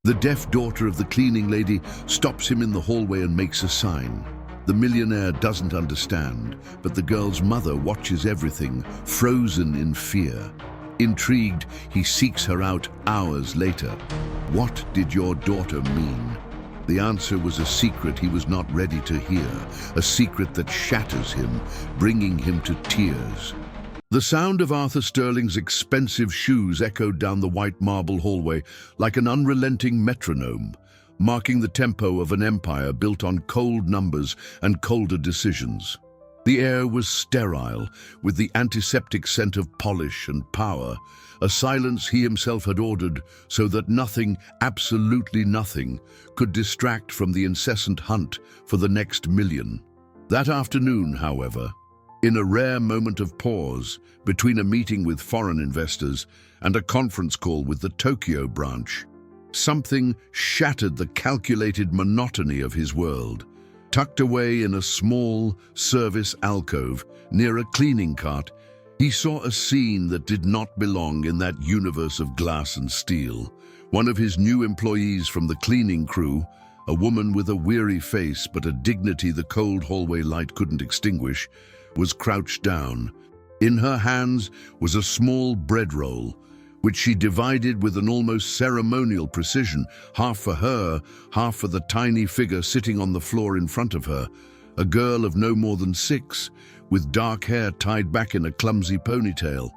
The deaf daughter of the cleaning lady stops him in the hallway and makes a sign. The millionaire doesn't understand, but the girl's mother watches everything, frozen in fear. Intrigued, he seeks her out hours later. What did your daughter mean? The answer was a secret he was not ready to hear, a secret that shatters him, bringing him to tears. The sound of Arthur Sterling's expensive shoes echoed down the white marble hallway like an unrelenting metronome, marking the tempo of an empire built on cold numbers and colder decisions. The air was sterile, with the antiseptic scent of polish and power, a silence he himself had ordered so that nothing, absolutely nothing, could distract from the incessant hunt for the next million. That afternoon, however, in a rare moment of pause between a meeting with foreign investors and a conference call with the Tokyo branch, something shattered the calculated monotony of his world. Tucked away in a small service alcove near a cleaning cart, he saw a scene that did not belong in that universe of glass and steel. One of his new employees from the cleaning crew, a woman with a weary face but a dignity the cold hallway light couldn't extinguish, was crouched down. In her hands was a small bread roll, which she divided with an almost ceremonial precision, half for her, half for the tiny figure sitting on the floor in front of her, a girl of no more than 6, with dark hair tied back in a clumsy ponytail.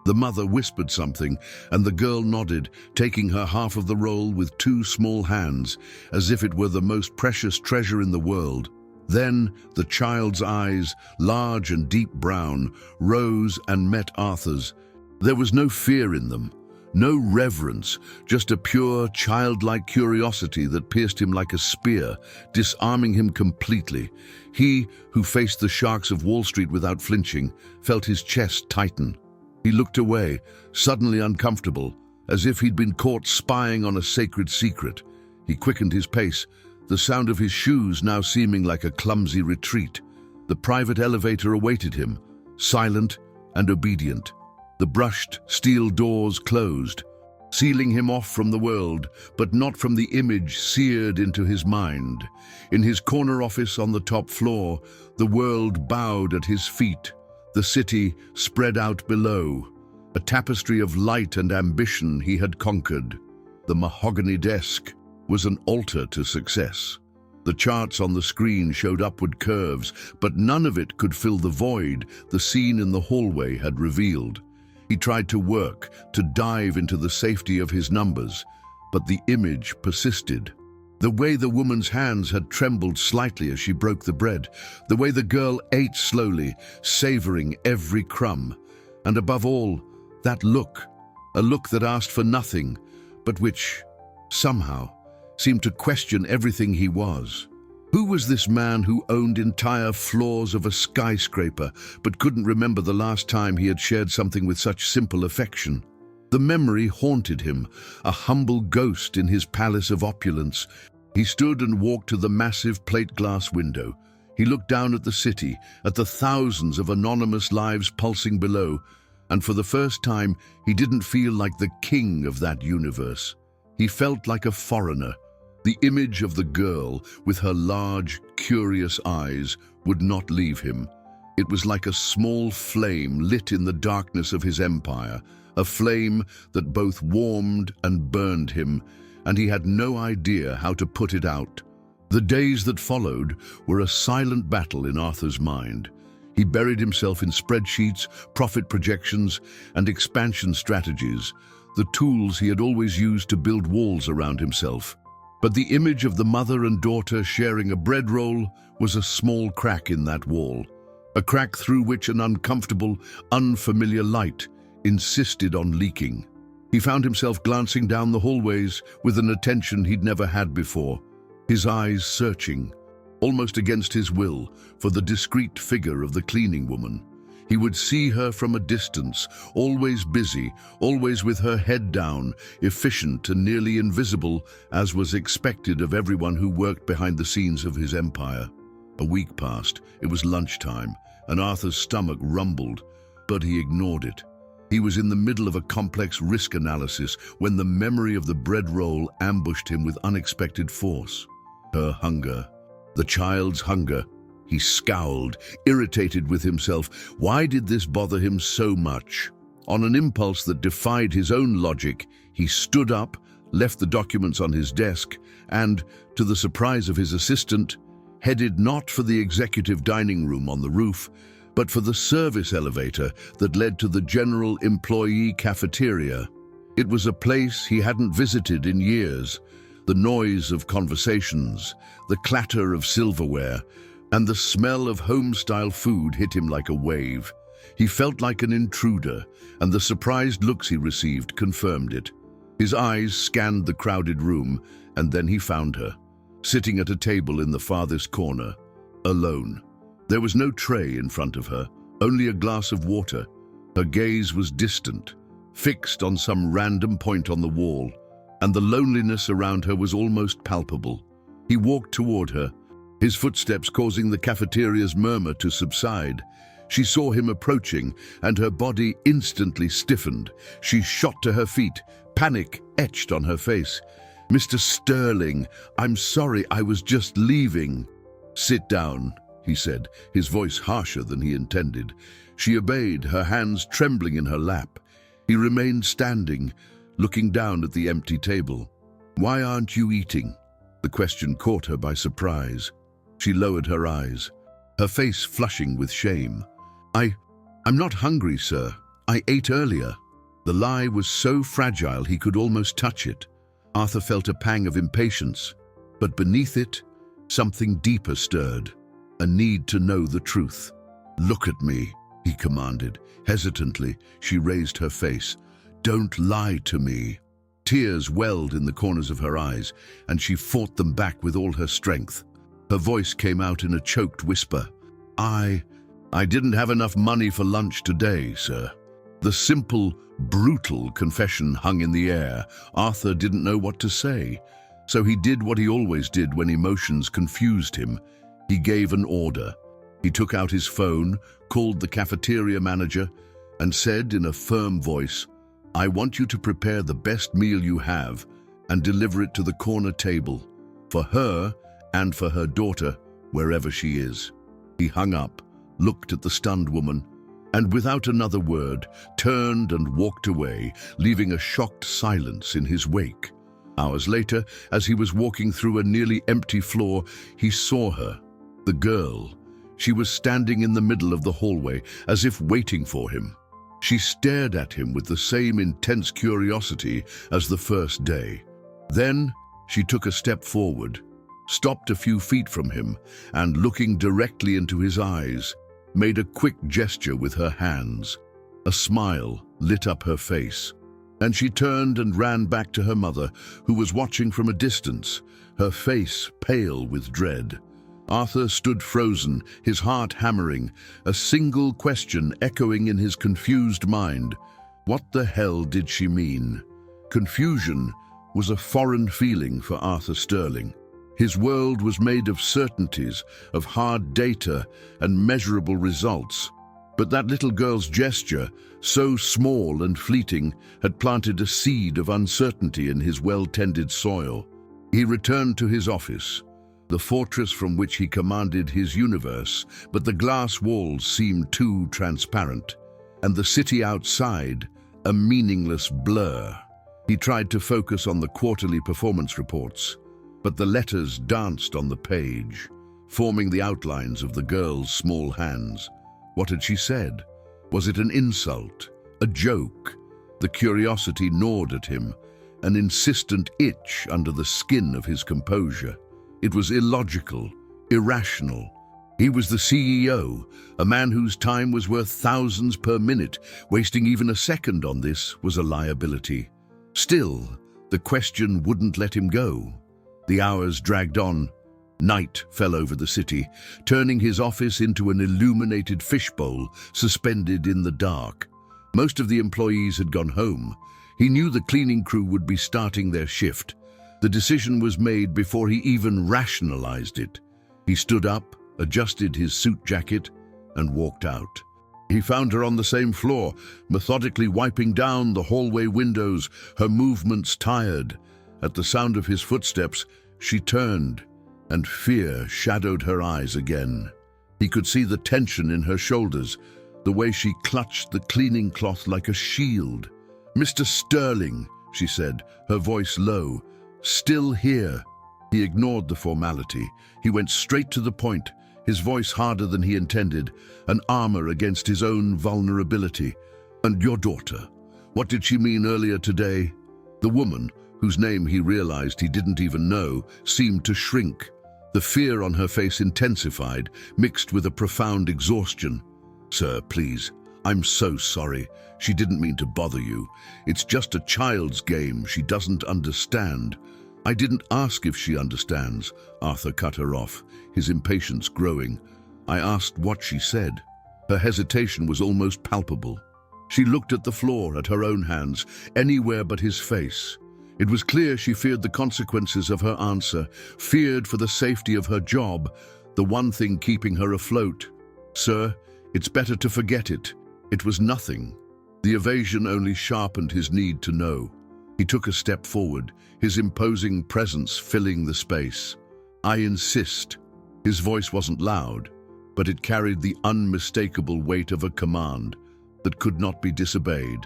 The mother whispered something, and the girl nodded, taking her half of the roll with 2 small hands, as if it were the most precious treasure in the world. Then the child's eyes, large and deep brown, rose and met Arthur's. There was no fear in them, no reverence, just a pure, childlike curiosity that pierced him like a spear, disarming him completely. He, who faced the sharks of Wall Street without flinching, felt his chest tighten. He looked away, suddenly uncomfortable, as if he'd been caught spying on a sacred secret. He quickened his pace, the sound of his shoes now seeming like a clumsy retreat. The private elevator awaited him, silent and obedient. The brushed steel doors closed, sealing him off from the world, but not from the image seared into his mind. In his corner office on the top floor, the world bowed at his feet, the city spread out below, a tapestry of light and ambition he had conquered. The mahogany desk was an altar to success. The charts on the screen showed upward curves, but none of it could fill the void the scene in the hallway had revealed. He tried to work, to dive into the safety of his numbers, but the image persisted. The way the woman's hands had trembled slightly as she broke the bread, the way the girl ate slowly, savoring every crumb, and above all, that look, a look that asked for nothing, but which, somehow, seemed to question everything he was. Who was this man who owned entire floors of a skyscraper but couldn't remember the last time he had shared something with such simple affection? The memory haunted him, a humble ghost in his palace of opulence. He stood and walked to the massive plate glass window. He looked down at the city, at the thousands of anonymous lives pulsing below, and for the first time he didn't feel like the king of that universe. He felt like a foreigner. The image of the girl with her large, curious eyes would not leave him. It was like a small flame lit in the darkness of his empire, a flame that both warmed and burned him, and he had no idea how to put it out. The days that followed were a silent battle in Arthur's mind. He buried himself in spreadsheets, profit projections, and expansion strategies, the tools he had always used to build walls around himself. But the image of the mother and daughter sharing a bread roll was a small crack in that wall, a crack through which an uncomfortable, unfamiliar light insisted on leaking. He found himself glancing down the hallways with an attention he'd never had before, his eyes searching, almost against his will, for the discreet figure of the cleaning woman. He would see her from a distance, always busy, always with her head down, efficient and nearly invisible, as was expected of everyone who worked behind the scenes of his empire. A week passed, it was lunchtime, and Arthur's stomach rumbled, but he ignored it. He was in the middle of a complex risk analysis when the memory of the bread roll ambushed him with unexpected force. Her hunger, the child's hunger. He scowled, irritated with himself. Why did this bother him so much? On an impulse that defied his own logic, he stood up, left the documents on his desk, and, to the surprise of his assistant, headed not for the executive dining room on the roof, but for the service elevator that led to the general employee cafeteria. It was a place he hadn't visited in years. The noise of conversations, the clatter of silverware, and the smell of home-style food hit him like a wave. He felt like an intruder, and the surprised looks he received confirmed it. His eyes scanned the crowded room, and then he found her, sitting at a table in the farthest corner, alone. There was no tray in front of her, only a glass of water. Her gaze was distant, fixed on some random point on the wall, and the loneliness around her was almost palpable. He walked toward her, his footsteps causing the cafeteria's murmur to subside. She saw him approaching, and her body instantly stiffened. She shot to her feet, panic etched on her face. "Mr. Sterling, I'm sorry, I was just leaving." "Sit down," he said, his voice harsher than he intended. She obeyed, her hands trembling in her lap. He remained standing, looking down at the empty table. "Why aren't you eating?" The question caught her by surprise. She lowered her eyes, her face flushing with shame. I'm not hungry, sir. I ate earlier." The lie was so fragile he could almost touch it. Arthur felt a pang of impatience, but beneath it, something deeper stirred. A need to know the truth. "Look at me," he commanded. Hesitantly, she raised her face. "Don't lie to me." Tears welled in the corners of her eyes, and she fought them back with all her strength. Her voice came out in a choked whisper. I didn't have enough money for lunch today, sir." The simple, brutal confession hung in the air. Arthur didn't know what to say, so he did what he always did when emotions confused him. He gave an order. He took out his phone, called the cafeteria manager, and said in a firm voice, "I want you to prepare the best meal you have and deliver it to the corner table, for her and for her daughter, wherever she is." He hung up, looked at the stunned woman, and without another word, turned and walked away, leaving a shocked silence in his wake. Hours later, as he was walking through a nearly empty floor, he saw her, the girl. She was standing in the middle of the hallway, as if waiting for him. She stared at him with the same intense curiosity as the first day. Then she took a step forward, stopped a few feet from him, and looking directly into his eyes, made a quick gesture with her hands. A smile lit up her face, and she turned and ran back to her mother, who was watching from a distance, her face pale with dread. Arthur stood frozen, his heart hammering, a single question echoing in his confused mind. What the hell did she mean? Confusion was a foreign feeling for Arthur Sterling. His world was made of certainties, of hard data and measurable results. But that little girl's gesture, so small and fleeting, had planted a seed of uncertainty in his well-tended soil. He returned to his office, the fortress from which he commanded his universe, but the glass walls seemed too transparent, and the city outside a meaningless blur. He tried to focus on the quarterly performance reports, but the letters danced on the page, forming the outlines of the girl's small hands. What had she said? Was it an insult? A joke? The curiosity gnawed at him, an insistent itch under the skin of his composure. It was illogical, irrational. He was the CEO, a man whose time was worth thousands per minute. Wasting even a second on this was a liability. Still, the question wouldn't let him go. The hours dragged on. Night fell over the city, turning his office into an illuminated fishbowl suspended in the dark. Most of the employees had gone home. He knew the cleaning crew would be starting their shift. The decision was made before he even rationalized it. He stood up, adjusted his suit jacket, and walked out. He found her on the same floor, methodically wiping down the hallway windows, her movements tired. At the sound of his footsteps, she turned, and fear shadowed her eyes again. He could see the tension in her shoulders, the way she clutched the cleaning cloth like a shield. "Mr. Sterling," she said, her voice low. "Still here." He ignored the formality. He went straight to the point, his voice harder than he intended, an armor against his own vulnerability. "And your daughter? What did she mean earlier today?" The woman, whose name he realized he didn't even know, seemed to shrink. The fear on her face intensified, mixed with a profound exhaustion. "Sir, please, I'm so sorry. She didn't mean to bother you. It's just a child's game. She doesn't understand." "I didn't ask if she understands," Arthur cut her off, his impatience growing. "I asked what she said." Her hesitation was almost palpable. She looked at the floor, at her own hands, anywhere but his face. It was clear she feared the consequences of her answer, feared for the safety of her job, the one thing keeping her afloat. "Sir, it's better to forget it. It was nothing." The evasion only sharpened his need to know. He took a step forward, his imposing presence filling the space. "I insist." His voice wasn't loud, but it carried the unmistakable weight of a command that could not be disobeyed.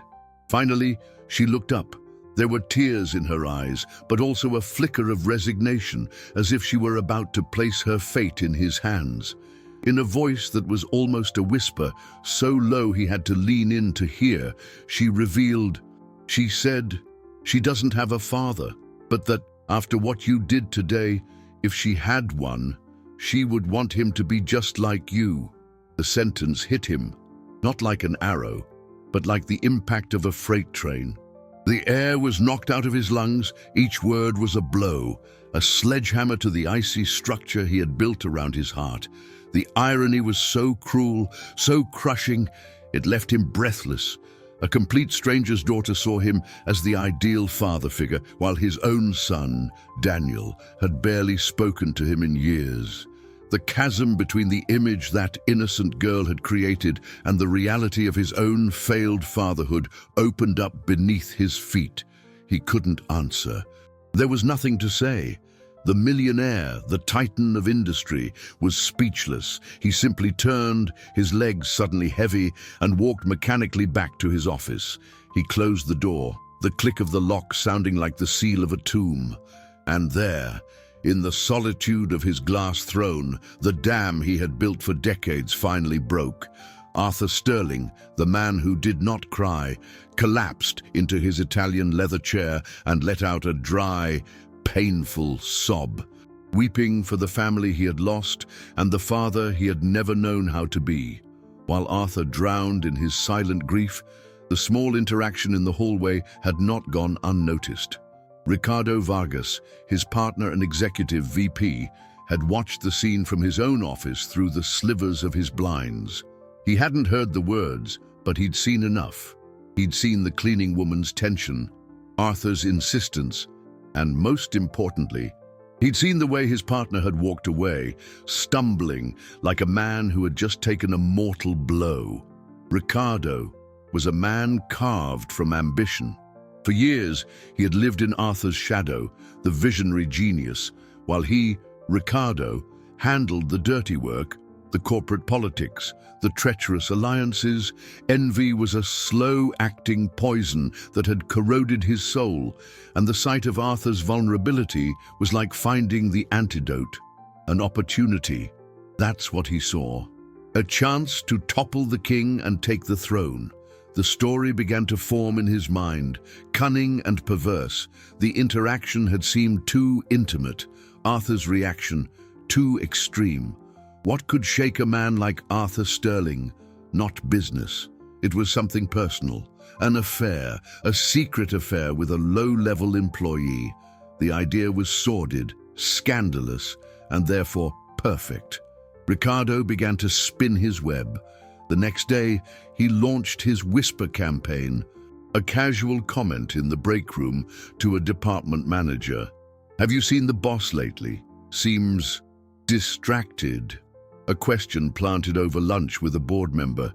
Finally, she looked up. There were tears in her eyes, but also a flicker of resignation, as if she were about to place her fate in his hands. In a voice that was almost a whisper, so low he had to lean in to hear, she revealed, she said, she doesn't have a father, but that after what you did today, if she had one, she would want him to be just like you. The sentence hit him, not like an arrow, but like the impact of a freight train. The air was knocked out of his lungs, each word was a blow, a sledgehammer to the icy structure he had built around his heart. The irony was so cruel, so crushing, it left him breathless. A complete stranger's daughter saw him as the ideal father figure, while his own son, Daniel, had barely spoken to him in years. The chasm between the image that innocent girl had created and the reality of his own failed fatherhood opened up beneath his feet. He couldn't answer. There was nothing to say. The millionaire, the titan of industry, was speechless. He simply turned, his legs suddenly heavy, and walked mechanically back to his office. He closed the door, the click of the lock sounding like the seal of a tomb. And there, in the solitude of his glass throne, the dam he had built for decades finally broke. Arthur Sterling, the man who did not cry, collapsed into his Italian leather chair and let out a dry, painful sob, weeping for the family he had lost and the father he had never known how to be. While Arthur drowned in his silent grief, the small interaction in the hallway had not gone unnoticed. Ricardo Vargas, his partner and executive VP, had watched the scene from his own office through the slivers of his blinds. He hadn't heard the words, but he'd seen enough. He'd seen the cleaning woman's tension, Arthur's insistence, and most importantly, he'd seen the way his partner had walked away, stumbling like a man who had just taken a mortal blow. Ricardo was a man carved from ambition. For years, he had lived in Arthur's shadow, the visionary genius, while he, Ricardo, handled the dirty work, the corporate politics, the treacherous alliances. Envy was a slow-acting poison that had corroded his soul, and the sight of Arthur's vulnerability was like finding the antidote, an opportunity. That's what he saw. A chance to topple the king and take the throne. The story began to form in his mind, cunning and perverse. The interaction had seemed too intimate, Arthur's reaction too extreme. What could shake a man like Arthur Sterling? Not business. It was something personal, an affair, a secret affair with a low-level employee. The idea was sordid, scandalous, and therefore perfect. Ricardo began to spin his web. The next day, he launched his whisper campaign, a casual comment in the break room to a department manager. "Have you seen the boss lately? Seems distracted." A question planted over lunch with a board member.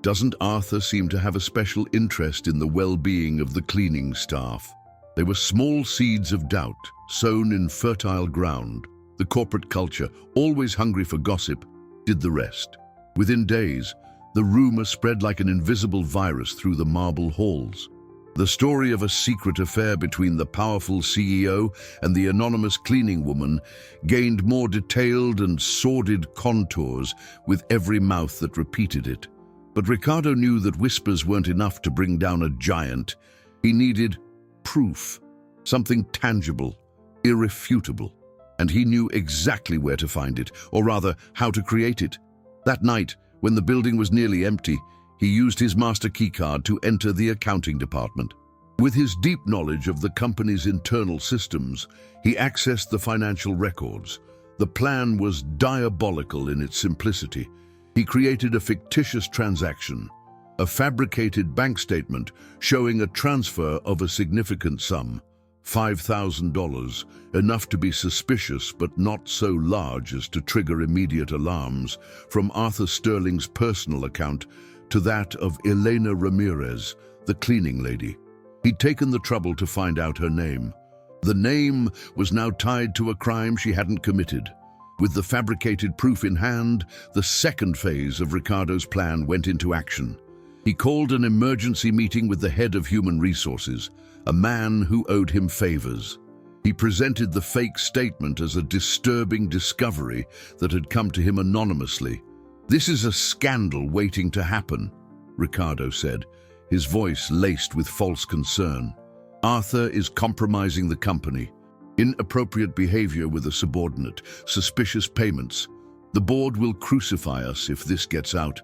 Doesn't Arthur seem to have a special interest in the well-being of the cleaning staff? They were small seeds of doubt, sown in fertile ground. The corporate culture, always hungry for gossip, did the rest. Within days, the rumor spread like an invisible virus through the marble halls. The story of a secret affair between the powerful CEO and the anonymous cleaning woman gained more detailed and sordid contours with every mouth that repeated it. But Ricardo knew that whispers weren't enough to bring down a giant. He needed proof, something tangible, irrefutable. And he knew exactly where to find it, or rather, how to create it. That night, when the building was nearly empty, he used his master keycard to enter the accounting department. With his deep knowledge of the company's internal systems, he accessed the financial records. The plan was diabolical in its simplicity. He created a fictitious transaction, a fabricated bank statement showing a transfer of a significant sum, $5,000, enough to be suspicious but not so large as to trigger immediate alarms, from Arthur Sterling's personal account to that of Elena Ramirez, the cleaning lady. He'd taken the trouble to find out her name. The name was now tied to a crime she hadn't committed. With the fabricated proof in hand, the second phase of Ricardo's plan went into action. He called an emergency meeting with the head of human resources, a man who owed him favors. He presented the fake statement as a disturbing discovery that had come to him anonymously. "This is a scandal waiting to happen," Ricardo said, his voice laced with false concern. "Arthur is compromising the company. Inappropriate behavior with a subordinate, suspicious payments. The board will crucify us if this gets out.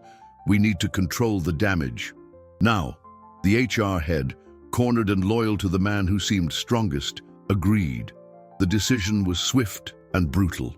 We need to control the damage." Now, the HR head, cornered and loyal to the man who seemed strongest, agreed. The decision was swift and brutal.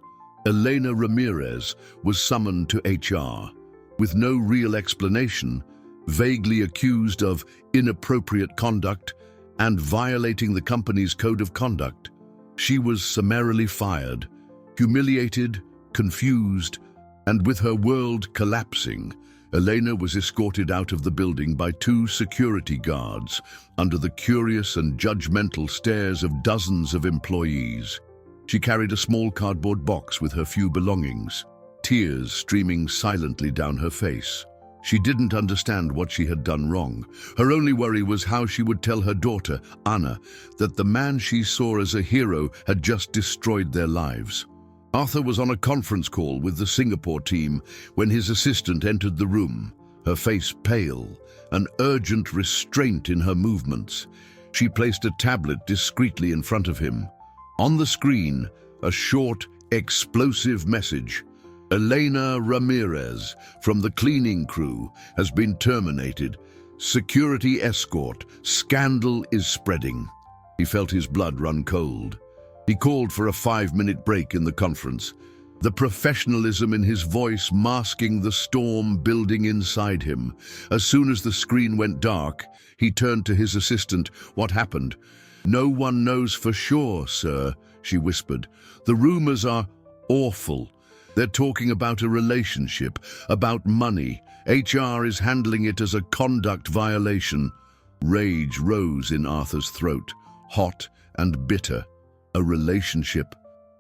Elena Ramirez was summoned to HR. With no real explanation, vaguely accused of inappropriate conduct and violating the company's code of conduct. She was summarily fired, humiliated, confused, and with her world collapsing, Elena was escorted out of the building by 2 security guards under the curious and judgmental stares of dozens of employees. She carried a small cardboard box with her few belongings, tears streaming silently down her face. She didn't understand what she had done wrong. Her only worry was how she would tell her daughter, Anna, that the man she saw as a hero had just destroyed their lives. Arthur was on a conference call with the Singapore team when his assistant entered the room, her face pale, an urgent restraint in her movements. She placed a tablet discreetly in front of him. On the screen, a short, explosive message. "Elena Ramirez from the cleaning crew has been terminated. Security escort. Scandal is spreading." He felt his blood run cold. He called for a 5-minute break in the conference, the professionalism in his voice masking the storm building inside him. As soon as the screen went dark, he turned to his assistant. "What happened?" "No one knows for sure, sir," she whispered. "The rumors are awful. They're talking about a relationship, about money. HR is handling it as a conduct violation." Rage rose in Arthur's throat, hot and bitter. A relationship.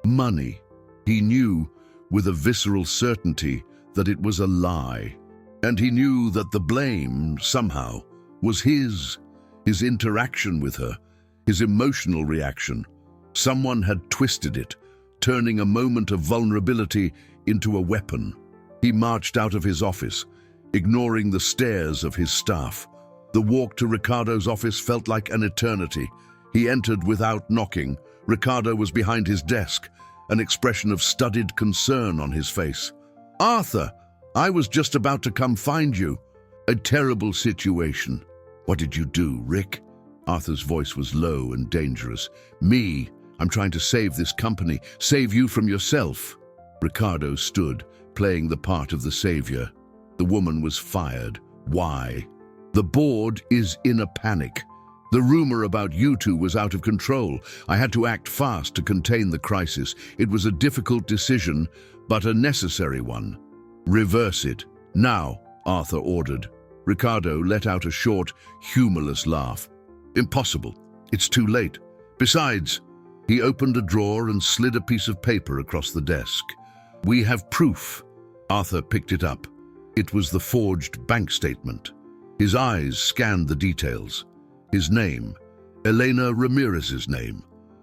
Money. He knew, with a visceral certainty, that it was a lie. And he knew that the blame, somehow, was his interaction with her, his emotional reaction. Someone had twisted it, turning a moment of vulnerability into a weapon. He marched out of his office, ignoring the stares of his staff. The walk to Ricardo's office felt like an eternity. He entered without knocking. Ricardo was behind his desk, an expression of studied concern on his face. "Arthur, I was just about to come find you. A terrible situation." "What did you do, Rick?" Arthur's voice was low and dangerous. "Me. I'm trying to save this company, save you from yourself." Ricardo stood, playing the part of the savior. The woman was fired. Why? "The board is in a panic. The rumor about you two was out of control. I had to act fast to contain the crisis. It was a difficult decision, but a necessary one. Reverse it. Now," Arthur ordered. Ricardo let out a short, humorless laugh. Impossible. It's too late. Besides, he opened a drawer and slid a piece of paper across the desk. We have proof. Arthur picked it up. It was the forged bank statement. His eyes scanned the details. His name, Elena Ramirez's name.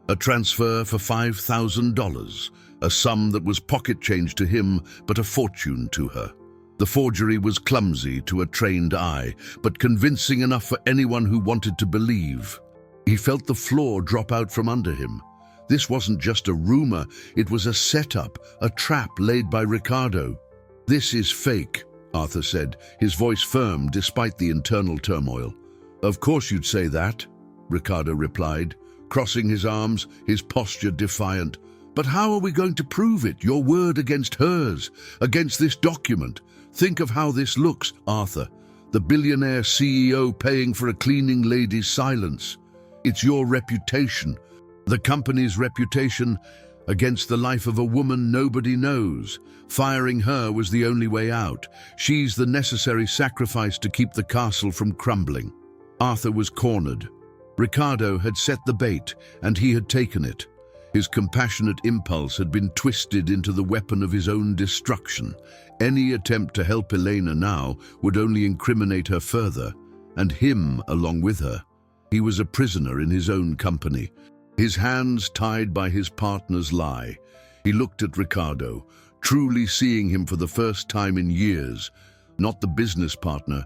A transfer for $5,000, a sum that was pocket change to him, but a fortune to her. The forgery was clumsy to a trained eye, but convincing enough for anyone who wanted to believe. He felt the floor drop out from under him. This wasn't just a rumor, it was a setup, a trap laid by Ricardo. "This is fake," Arthur said, his voice firm despite the internal turmoil. "Of course you'd say that," Ricardo replied, crossing his arms, his posture defiant. "But how are we going to prove it? Your word against hers, against this document. Think of how this looks, Arthur. The billionaire CEO paying for a cleaning lady's silence. It's your reputation, the company's reputation, against the life of a woman nobody knows. Firing her was the only way out. She's the necessary sacrifice to keep the castle from crumbling." Arthur was cornered. Ricardo had set the bait, and he had taken it. His compassionate impulse had been twisted into the weapon of his own destruction. Any attempt to help Elena now would only incriminate her further, and him along with her. He was a prisoner in his own company, his hands tied by his partner's lie. He looked at Ricardo, truly seeing him for the first time in years, not the business partner,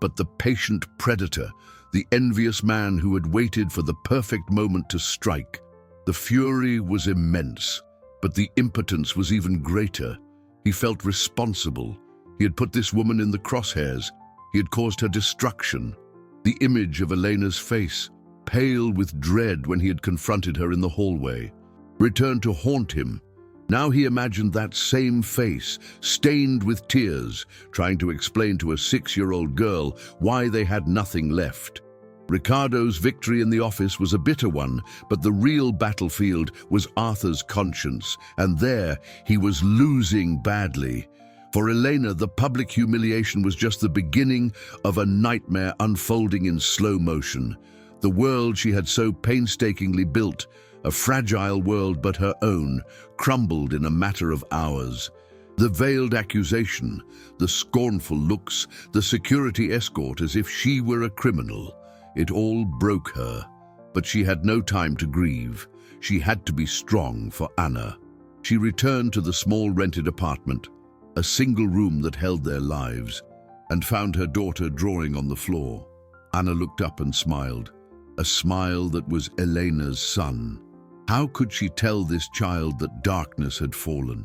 but the patient predator, the envious man who had waited for the perfect moment to strike. The fury was immense, but the impotence was even greater. He felt responsible. He had put this woman in the crosshairs. He had caused her destruction. The image of Elena's face, pale with dread when he had confronted her in the hallway, returned to haunt him. Now he imagined that same face, stained with tears, trying to explain to a 6-year-old girl why they had nothing left. Ricardo's victory in the office was a bitter one, but the real battlefield was Arthur's conscience, and there he was losing badly. For Elena, the public humiliation was just the beginning of a nightmare unfolding in slow motion. The world she had so painstakingly built, a fragile world but her own, crumbled in a matter of hours. The veiled accusation, the scornful looks, the security escort as if she were a criminal. It all broke her, but she had no time to grieve. She had to be strong for Anna. She returned to the small rented apartment, a single room that held their lives, and found her daughter drawing on the floor. Anna looked up and smiled, a smile that was Elena's son. How could she tell this child that darkness had fallen?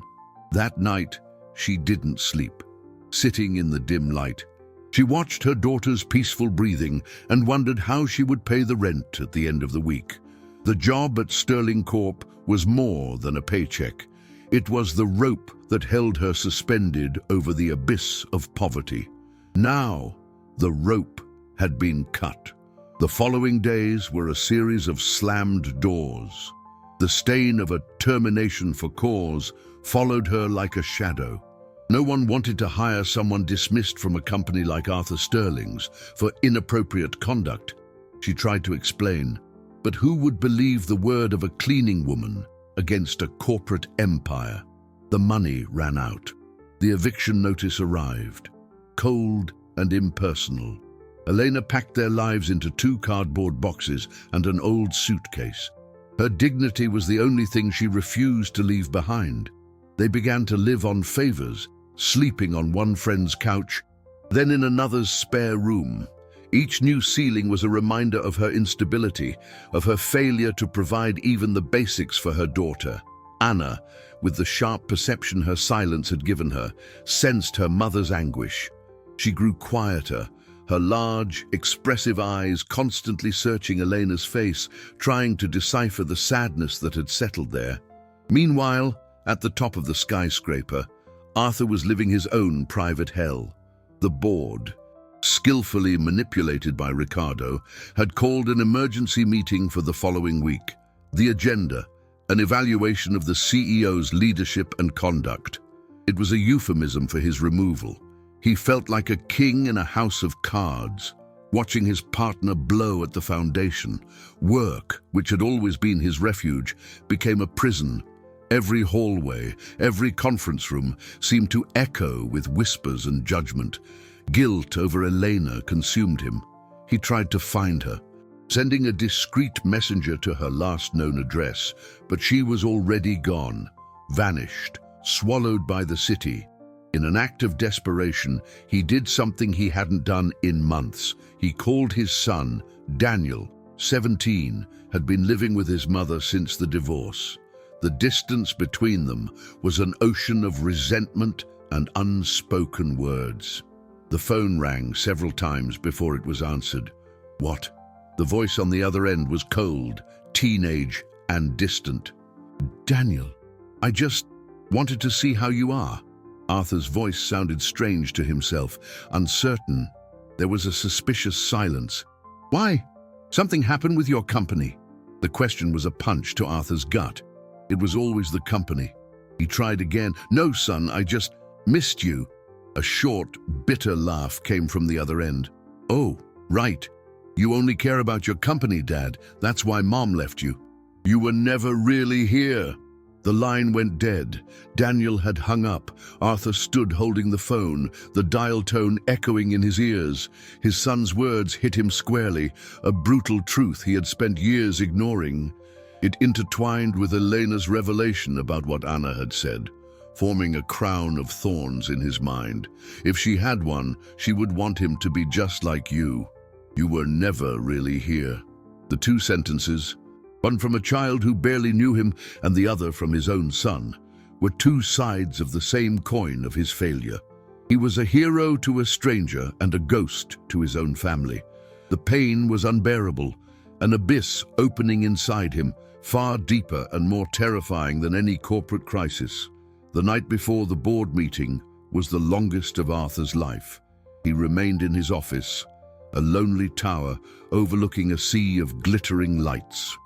That night, she didn't sleep. Sitting in the dim light, she watched her daughter's peaceful breathing and wondered how she would pay the rent at the end of the week. The job at Sterling Corp was more than a paycheck. It was the rope that held her suspended over the abyss of poverty. Now, the rope had been cut. The following days were a series of slammed doors. The stain of a termination for cause followed her like a shadow. No one wanted to hire someone dismissed from a company like Arthur Sterling's for inappropriate conduct. She tried to explain, but who would believe the word of a cleaning woman against a corporate empire? The money ran out. The eviction notice arrived, cold and impersonal. Elena packed their lives into 2 cardboard boxes and an old suitcase. Her dignity was the only thing she refused to leave behind. They began to live on favors, sleeping on one friend's couch, then in another's spare room. Each new ceiling was a reminder of her instability, of her failure to provide even the basics for her daughter. Anna, with the sharp perception her silence had given her, sensed her mother's anguish. She grew quieter, her large, expressive eyes constantly searching Elena's face, trying to decipher the sadness that had settled there. Meanwhile, at the top of the skyscraper, Arthur was living his own private hell. The board, skillfully manipulated by Ricardo, had called an emergency meeting for the following week. The agenda, an evaluation of the CEO's leadership and conduct. It was a euphemism for his removal. He felt like a king in a house of cards, watching his partner blow at the foundation. Work, which had always been his refuge, became a prison. Every hallway, every conference room seemed to echo with whispers and judgment. Guilt over Elena consumed him. He tried to find her, sending a discreet messenger to her last known address, but she was already gone, vanished, swallowed by the city. In an act of desperation, he did something he hadn't done in months. He called his son. Daniel, 17, had been living with his mother since the divorce. The distance between them was an ocean of resentment and unspoken words. The phone rang several times before it was answered. What? The voice on the other end was cold, teenage, and distant. Daniel, I just wanted to see how you are. Arthur's voice sounded strange to himself, uncertain. There was a suspicious silence. Why? Something happened with your company. The question was a punch to Arthur's gut. It was always the company. He tried again. No, son, I just missed you. A short, bitter laugh came from the other end. Oh, right. You only care about your company, Dad. That's why Mom left you. You were never really here. The line went dead. Daniel had hung up. Arthur stood holding the phone, the dial tone echoing in his ears. His son's words hit him squarely, a brutal truth he had spent years ignoring. It intertwined with Elena's revelation about what Anna had said, forming a crown of thorns in his mind. If she had one, she would want him to be just like you. You were never really here. The two sentences, one from a child who barely knew him and the other from his own son, were two sides of the same coin of his failure. He was a hero to a stranger and a ghost to his own family. The pain was unbearable, an abyss opening inside him, far deeper and more terrifying than any corporate crisis. The night before the board meeting was the longest of Arthur's life. He remained in his office, a lonely tower overlooking a sea of glittering lights.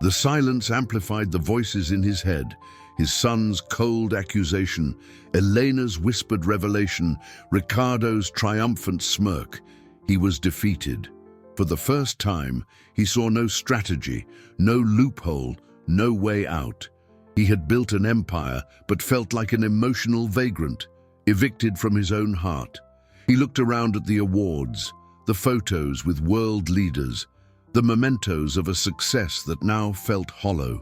The silence amplified the voices in his head, his son's cold accusation, Elena's whispered revelation, Ricardo's triumphant smirk. He was defeated. For the first time, he saw no strategy, no loophole, no way out. He had built an empire, but felt like an emotional vagrant, evicted from his own heart. He looked around at the awards, the photos with world leaders, the mementos of a success that now felt hollow.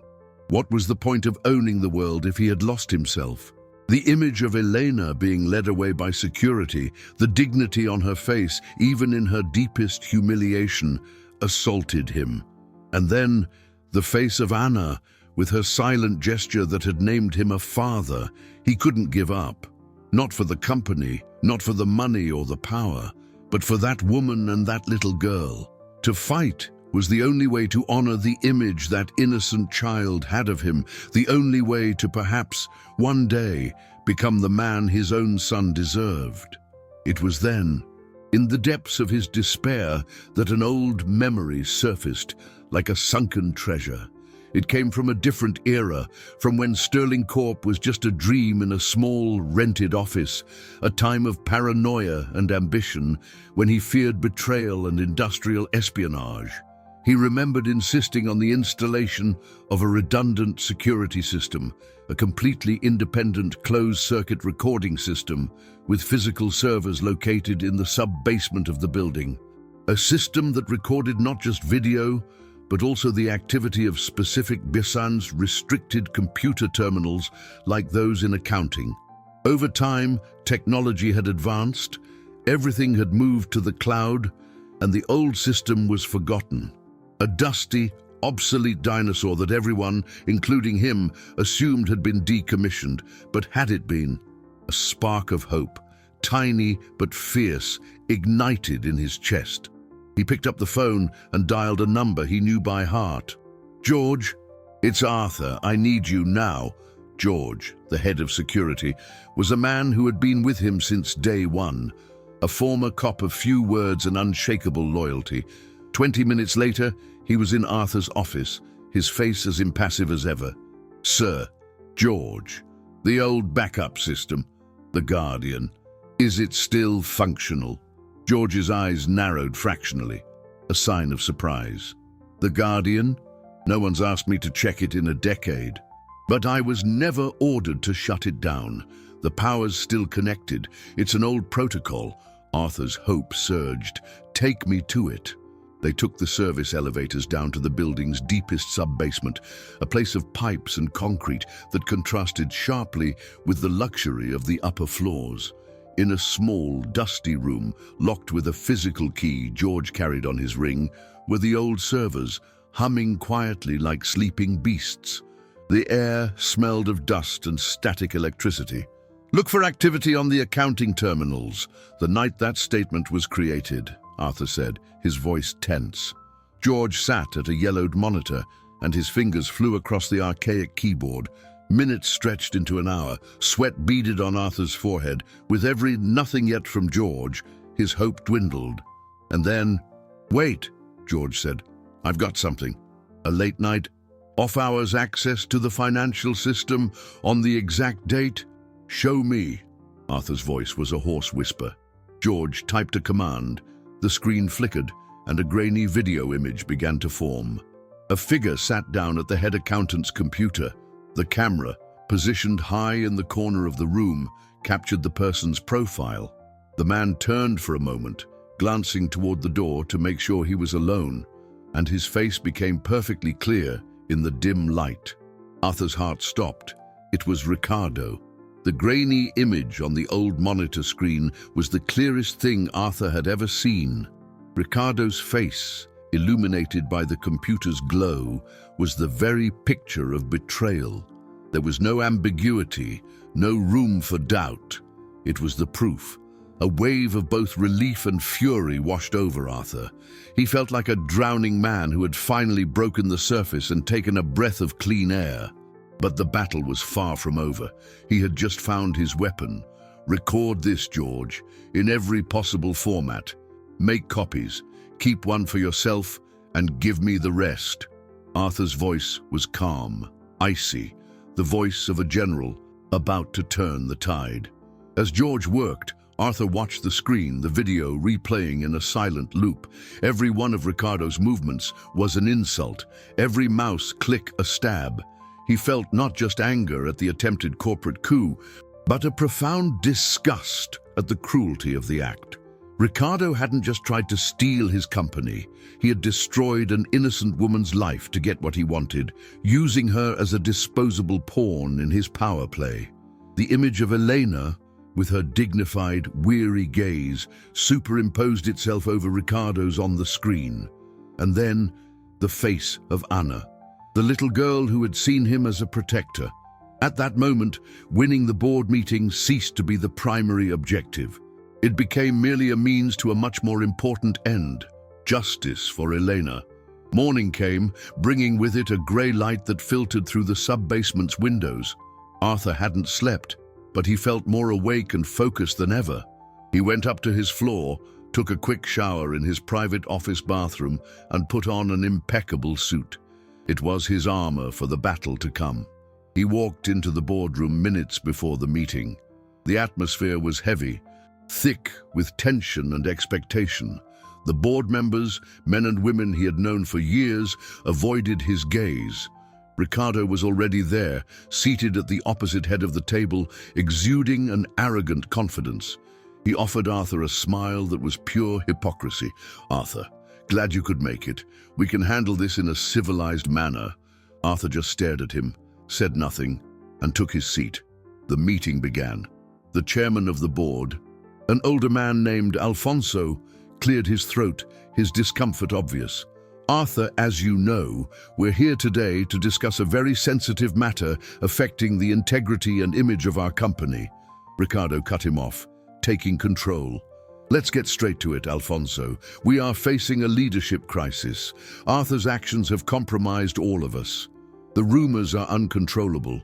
What was the point of owning the world if he had lost himself? The image of Elena being led away by security, the dignity on her face, even in her deepest humiliation, assaulted him. And then the face of Anna, with her silent gesture that had named him a father. He couldn't give up. Not for the company, not for the money or the power, but for that woman and that little girl. To fight was the only way to honor the image that innocent child had of him, the only way to perhaps, one day, become the man his own son deserved. It was then, in the depths of his despair, that an old memory surfaced like a sunken treasure. It came from a different era, from when Sterling Corp was just a dream in a small, rented office, a time of paranoia and ambition, when he feared betrayal and industrial espionage. He remembered insisting on the installation of a redundant security system, a completely independent closed-circuit recording system with physical servers located in the sub-basement of the building. A system that recorded not just video, but also the activity of specific BISAN's restricted computer terminals like those in accounting. Over time, technology had advanced, everything had moved to the cloud, and the old system was forgotten. A dusty, obsolete dinosaur that everyone, including him, assumed had been decommissioned. But had it been? A spark of hope, tiny but fierce, ignited in his chest. He picked up the phone and dialed a number he knew by heart. "George, it's Arthur. I need you now." George, the head of security, was a man who had been with him since day one, a former cop of few words and unshakable loyalty. 20 minutes later, he was in Arthur's office, his face as impassive as ever. "Sir, George, the old backup system, the Guardian. Is it still functional? George's eyes narrowed fractionally, a sign of surprise. The Guardian? No one's asked me to check it in a decade. But I was never ordered to shut it down. The power's still connected. It's an old protocol. Arthur's hope surged. Take me to it. They took the service elevators down to the building's deepest sub-basement, a place of pipes and concrete that contrasted sharply with the luxury of the upper floors. In a small, dusty room, locked with a physical key George carried on his ring, were the old servers, humming quietly like sleeping beasts. The air smelled of dust and static electricity. Look for activity on the accounting terminals. The night that statement was created, Arthur said, his voice tense. George sat at a yellowed monitor, and his fingers flew across the archaic keyboard. Minutes stretched into an hour, sweat beaded on Arthur's forehead. With every nothing yet from George, his hope dwindled. And then, "Wait," George said. "I've got something. A late night, off-hours access to the financial system on the exact date? Show me." Arthur's voice was a hoarse whisper. George typed a command. The screen flickered, and a grainy video image began to form. A figure sat down at the head accountant's computer. The camera, positioned high in the corner of the room, captured the person's profile. The man turned for a moment, glancing toward the door to make sure he was alone, and his face became perfectly clear in the dim light. Arthur's heart stopped. It was Ricardo. The grainy image on the old monitor screen was the clearest thing Arthur had ever seen. Ricardo's face, illuminated by the computer's glow, was the very picture of betrayal. There was no ambiguity, no room for doubt. It was the proof. A wave of both relief and fury washed over Arthur. He felt like a drowning man who had finally broken the surface and taken a breath of clean air. But the battle was far from over. He had just found his weapon. Record this, George, in every possible format. Make copies, keep one for yourself, and give me the rest. Arthur's voice was calm, icy, the voice of a general about to turn the tide. As George worked, Arthur watched the screen, the video replaying in a silent loop. Every one of Ricardo's movements was an insult, every mouse click a stab. He felt not just anger at the attempted corporate coup, but a profound disgust at the cruelty of the act. Ricardo hadn't just tried to steal his company. He had destroyed an innocent woman's life to get what he wanted, using her as a disposable pawn in his power play. The image of Elena, with her dignified, weary gaze, superimposed itself over Ricardo's on the screen. And then, the face of Anna, the little girl who had seen him as a protector. At that moment, winning the board meeting ceased to be the primary objective. It became merely a means to a much more important end, justice for Elena. Morning came, bringing with it a grey light that filtered through the sub-basement's windows. Arthur hadn't slept, but he felt more awake and focused than ever. He went up to his floor, took a quick shower in his private office bathroom, and put on an impeccable suit. It was his armor for the battle to come. He walked into the boardroom minutes before the meeting. The atmosphere was heavy, thick with tension and expectation. The board members, men and women he had known for years, avoided his gaze. Ricardo was already there, seated at the opposite head of the table, exuding an arrogant confidence. He offered Arthur a smile that was pure hypocrisy. "Arthur, glad you could make it. We can handle this in a civilized manner." Arthur just stared at him, said nothing, and took his seat. The meeting began. The chairman of the board, an older man named Alfonso, cleared his throat, his discomfort obvious. "Arthur, as you know, we're here today to discuss a very sensitive matter affecting the integrity and image of our company." Ricardo cut him off, taking control. "Let's get straight to it, Alfonso. We are facing a leadership crisis. Arthur's actions have compromised all of us. The rumors are uncontrollable,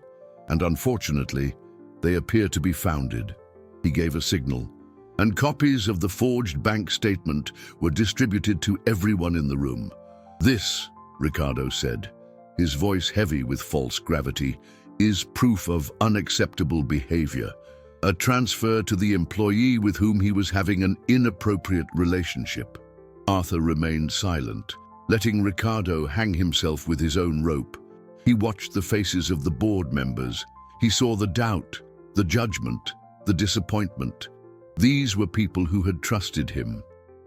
and unfortunately, they appear to be founded." He gave a signal, and copies of the forged bank statement were distributed to everyone in the room. "This," Ricardo said, his voice heavy with false gravity, "is proof of unacceptable behavior. a transfer to the employee with whom he was having an inappropriate relationship. Arthur remained silent, letting Ricardo hang himself with his own rope. He watched the faces of the board members. He saw the doubt, the judgment, the disappointment. These were people who had trusted him,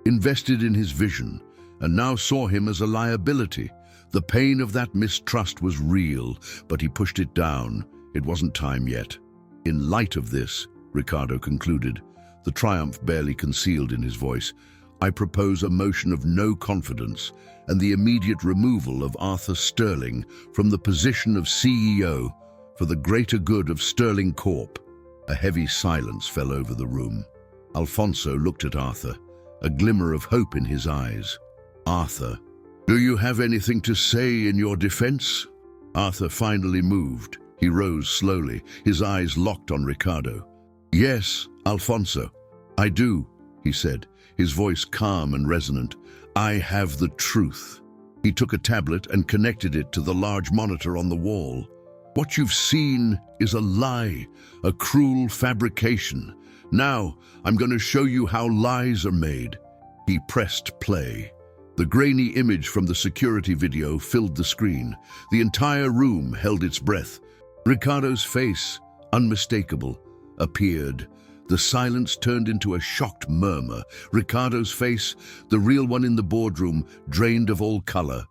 invested in his vision, and now saw him as a liability. The pain of that mistrust was real, but he pushed it down. It wasn't time yet. In light of this, Ricardo concluded, the triumph barely concealed in his voice, I propose a motion of no confidence and the immediate removal of Arthur Sterling from the position of CEO for the greater good of Sterling Corp. A heavy silence fell over the room. Alfonso looked at Arthur, a glimmer of hope in his eyes. Arthur, do you have anything to say in your defense? Arthur finally moved. He rose slowly, his eyes locked on Ricardo. Yes, Alfonso, I do, he said, his voice calm and resonant. I have the truth. He took a tablet and connected it to the large monitor on the wall. What you've seen is a lie, a cruel fabrication. Now, I'm going to show you how lies are made. He pressed play. The grainy image from the security video filled the screen. The entire room held its breath. Ricardo's face, unmistakable, appeared. The silence turned into a shocked murmur. Ricardo's face, the real one in the boardroom, drained of all color.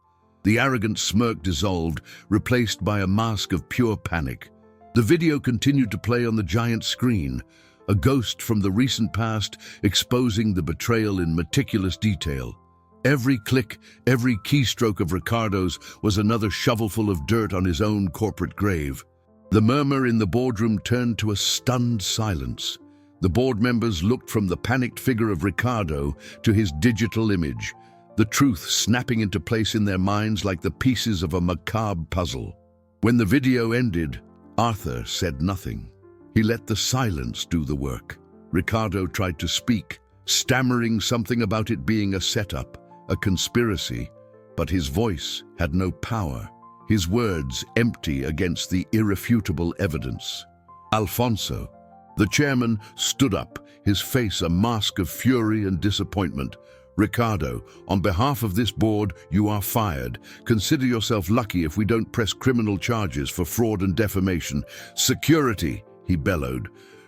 The arrogant smirk dissolved, replaced by a mask of pure panic. The video continued to play on the giant screen, a ghost from the recent past exposing the betrayal in meticulous detail. Every click, every keystroke of Ricardo's was another shovelful of dirt on his own corporate grave. The murmur in the boardroom turned to a stunned silence. The board members looked from the panicked figure of Ricardo to his digital image, the truth snapping into place in their minds like the pieces of a macabre puzzle. When the video ended, Arthur said nothing. He let the silence do the work. Ricardo tried to speak, stammering something about it being a setup, a conspiracy, but his voice had no power, his words empty against the irrefutable evidence. Alfonso, the chairman, stood up, his face a mask of fury and disappointment. Ricardo, on behalf of this board, you are fired. Consider yourself lucky if we don't press criminal charges for fraud and defamation. Security, he bellowed.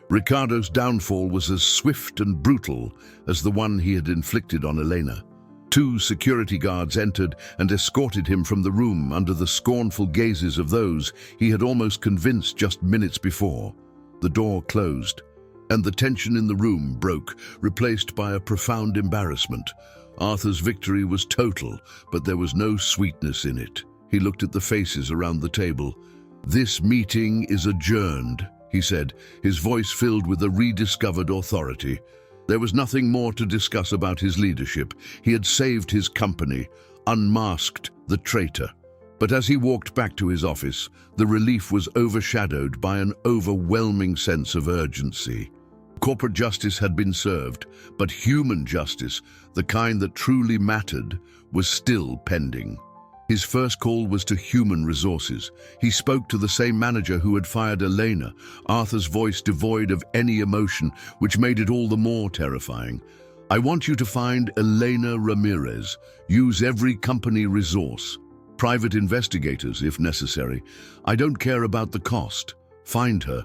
Ricardo's downfall was as swift and brutal as the one he had inflicted on Elena. 2 security guards entered and escorted him from the room under the scornful gazes of those he had almost convinced just minutes before. The door closed, and the tension in the room broke, replaced by a profound embarrassment. Arthur's victory was total, but there was no sweetness in it. He looked at the faces around the table. This meeting is adjourned, he said, his voice filled with a rediscovered authority. There was nothing more to discuss about his leadership. He had saved his company, unmasked the traitor. But as he walked back to his office, the relief was overshadowed by an overwhelming sense of urgency. Corporate justice had been served, but human justice, the kind that truly mattered, was still pending. His first call was to human resources. He spoke to the same manager who had fired Elena, Arthur's voice devoid of any emotion, which made it all the more terrifying. I want you to find Elena Ramirez. Use every company resource. Private investigators, if necessary. I don't care about the cost. Find her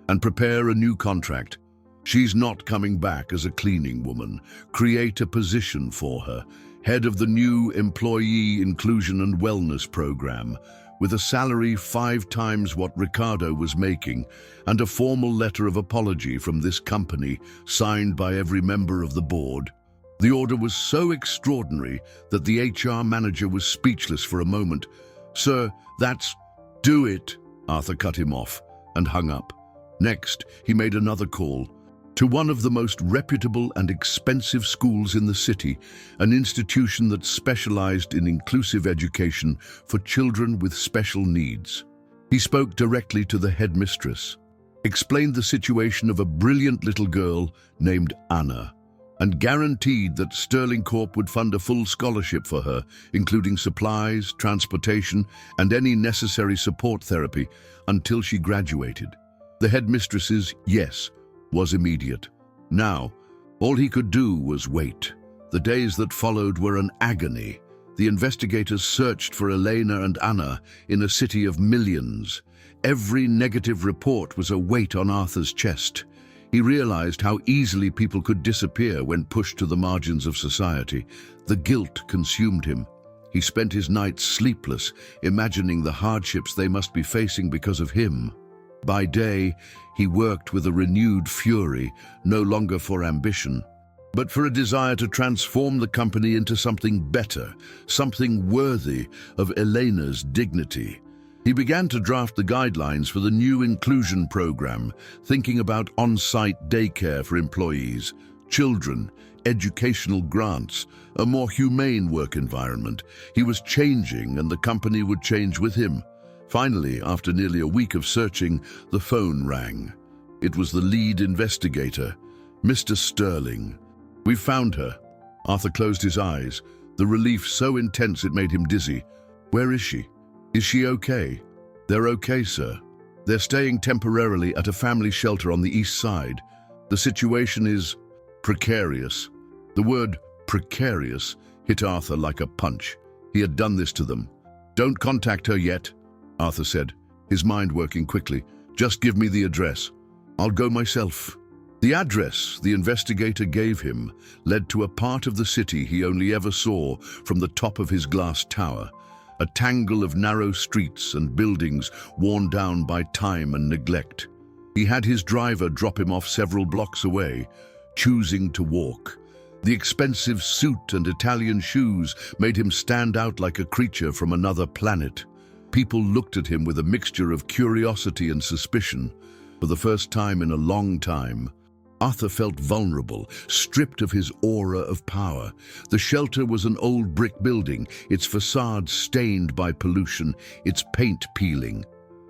and prepare a new contract. She's not coming back as a cleaning woman. Create a position for her. Head of the new Employee Inclusion and Wellness Program, with a salary 5 times what Ricardo was making, and a formal letter of apology from this company, signed by every member of the board. The order was so extraordinary that the HR manager was speechless for a moment. Sir, that's... Do it, Arthur cut him off and hung up. Next, he made another call to one of the most reputable and expensive schools in the city, an institution that specialized in inclusive education for children with special needs. He spoke directly to the headmistress, explained the situation of a brilliant little girl named Anna, and guaranteed that Sterling Corp would fund a full scholarship for her, including supplies, transportation, and any necessary support therapy until she graduated. The headmistress's yes was immediate. Now, all he could do was wait. The days that followed were an agony. The investigators searched for Elena and Anna in a city of millions. Every negative report was a weight on Arthur's chest. He realized how easily people could disappear when pushed to the margins of society. The guilt consumed him. He spent his nights sleepless, imagining the hardships they must be facing because of him. By day, he worked with a renewed fury, no longer for ambition, but for a desire to transform the company into something better, something worthy of Elena's dignity. He began to draft the guidelines for the new inclusion program, thinking about on-site daycare for employees, children, educational grants, a more humane work environment. He was changing, and the company would change with him. Finally, after nearly a week of searching, the phone rang. It was the lead investigator, Mr. Sterling. "We've found her." Arthur closed his eyes, the relief so intense it made him dizzy. "Where is she? Is she okay?" "They're okay, sir. They're staying temporarily at a family shelter on the east side. The situation is precarious." The word precarious hit Arthur like a punch. He had done this to them. "Don't contact her yet," Arthur said, his mind working quickly. "Just give me the address. I'll go myself." The address the investigator gave him led to a part of the city he only ever saw from the top of his glass tower, a tangle of narrow streets and buildings worn down by time and neglect. He had his driver drop him off several blocks away, choosing to walk. The expensive suit and Italian shoes made him stand out like a creature from another planet. People looked at him with a mixture of curiosity and suspicion. For the first time in a long time, Arthur felt vulnerable, stripped of his aura of power. The shelter was an old brick building, its facade stained by pollution, its paint peeling.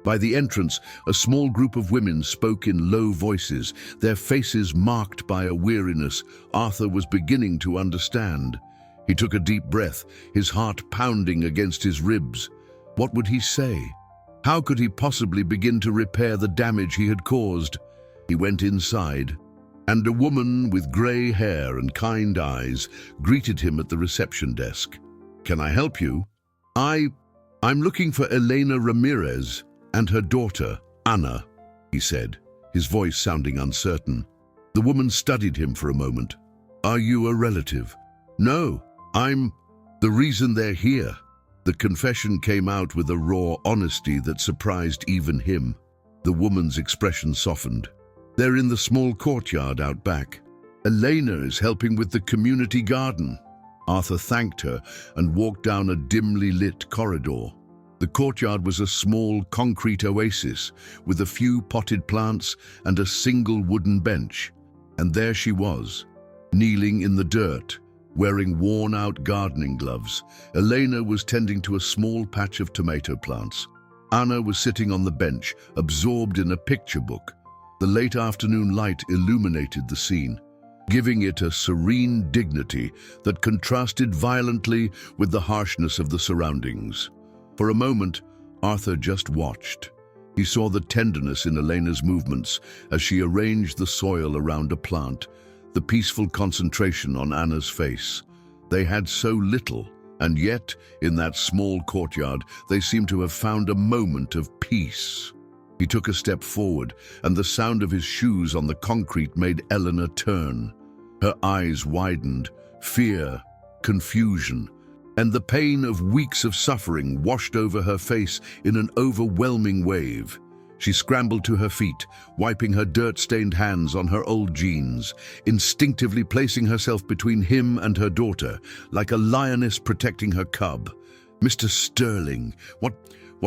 By the entrance, a small group of women spoke in low voices, their faces marked by a weariness Arthur was beginning to understand. He took a deep breath, his heart pounding against his ribs. What would he say? How could he possibly begin to repair the damage he had caused? He went inside, and a woman with grey hair and kind eyes greeted him at the reception desk. "Can I help you?" I'm looking for Elena Ramirez and her daughter, Anna," he said, his voice sounding uncertain. The woman studied him for a moment. "Are you a relative?" "No, I'm the reason they're here." The confession came out with a raw honesty that surprised even him. The woman's expression softened. "They're in the small courtyard out back. Elena is helping with the community garden." Arthur thanked her and walked down a dimly lit corridor. The courtyard was a small concrete oasis with a few potted plants and a single wooden bench. And there she was, kneeling in the dirt, wearing worn-out gardening gloves. Elena was tending to a small patch of tomato plants. Anna was sitting on the bench, absorbed in a picture book. The late afternoon light illuminated the scene, giving it a serene dignity that contrasted violently with the harshness of the surroundings. For a moment, Arthur just watched. He saw the tenderness in Elena's movements as she arranged the soil around a plant, the peaceful concentration on Anna's face. They had so little, and yet, in that small courtyard, they seemed to have found a moment of peace. He took a step forward, and the sound of his shoes on the concrete made Eleanor turn. Her eyes widened, fear, confusion, and the pain of weeks of suffering washed over her face in an overwhelming wave. She scrambled to her feet, wiping her dirt-stained hands on her old jeans, instinctively placing herself between him and her daughter, like a lioness protecting her cub. "Mr. Sterling, what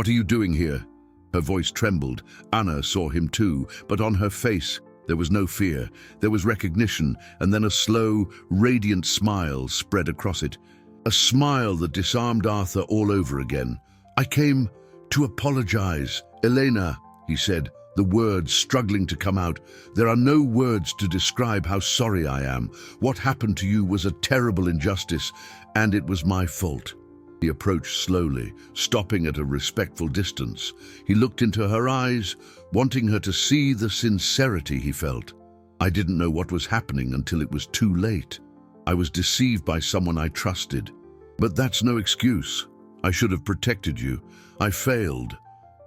are you doing here?" Her voice trembled. Anna saw him too, but on her face there was no fear. There was recognition, and then a slow, radiant smile spread across it. A smile that disarmed Arthur all over again. "I came to apologize, Elena," he said, the words struggling to come out. "There are no words to describe how sorry I am. What happened to you was a terrible injustice, and it was my fault." He approached slowly, stopping at a respectful distance. He looked into her eyes, wanting her to see the sincerity he felt. I didn't know what was happening until it was too late. I was deceived by someone I trusted. But that's no excuse. I should have protected you. I failed."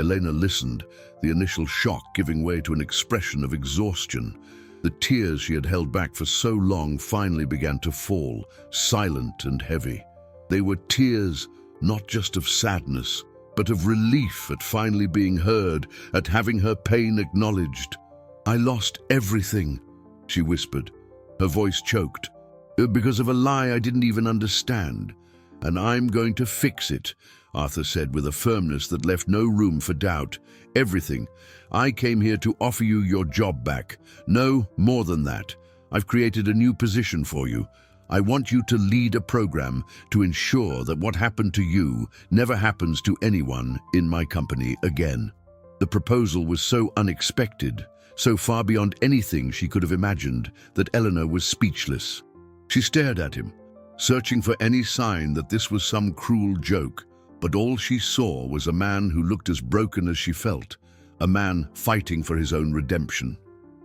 Elena listened, the initial shock giving way to an expression of exhaustion. The tears she had held back for so long finally began to fall, silent and heavy. They were tears not just of sadness, but of relief at finally being heard, at having her pain acknowledged. "I lost everything," she whispered, her voice choked, "because of a lie I didn't even understand. And I'm going to fix it," Arthur said with a firmness that left no room for doubt. "Everything. I came here to offer you your job back. No, more than that. I've created a new position for you. I want you to lead a program to ensure that what happened to you never happens to anyone in my company again." The proposal was so unexpected, so far beyond anything she could have imagined, that Eleanor was speechless. She stared at him, searching for any sign that this was some cruel joke, but all she saw was a man who looked as broken as she felt, a man fighting for his own redemption.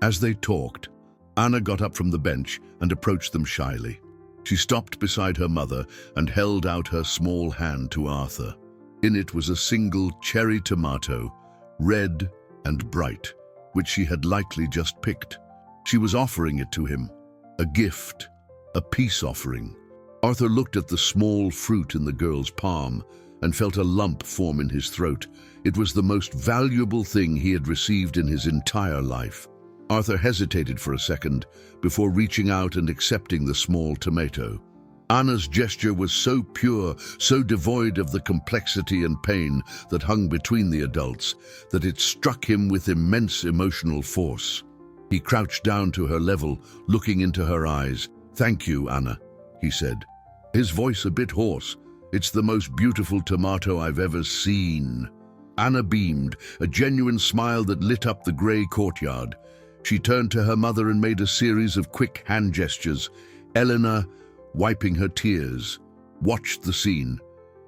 As they talked, Anna got up from the bench and approached them shyly. She stopped beside her mother and held out her small hand to Arthur. In it was a single cherry tomato, red and bright, which she had likely just picked. She was offering it to him, a gift, a peace offering. Arthur looked at the small fruit in the girl's palm and felt a lump form in his throat. It was the most valuable thing he had received in his entire life. Arthur hesitated for a second before reaching out and accepting the small tomato. Anna's gesture was so pure, so devoid of the complexity and pain that hung between the adults, that it struck him with immense emotional force. He crouched down to her level, looking into her eyes. "Thank you, Anna," he said, his voice a bit hoarse. "It's the most beautiful tomato I've ever seen." Anna beamed, a genuine smile that lit up the grey courtyard. She turned to her mother and made a series of quick hand gestures. Eleanor, wiping her tears, watched the scene,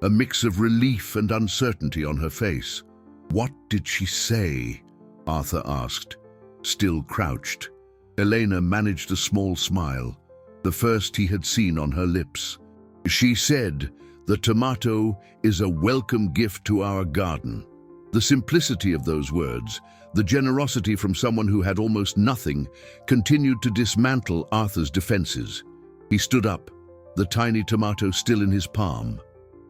a mix of relief and uncertainty on her face. "What did she say?" Arthur asked, still crouched. Elena managed a small smile, the first he had seen on her lips. "She said, 'The tomato is a welcome gift to our garden.'" The simplicity of those words, the generosity from someone who had almost nothing, continued to dismantle Arthur's defenses. He stood up, the tiny tomato still in his palm.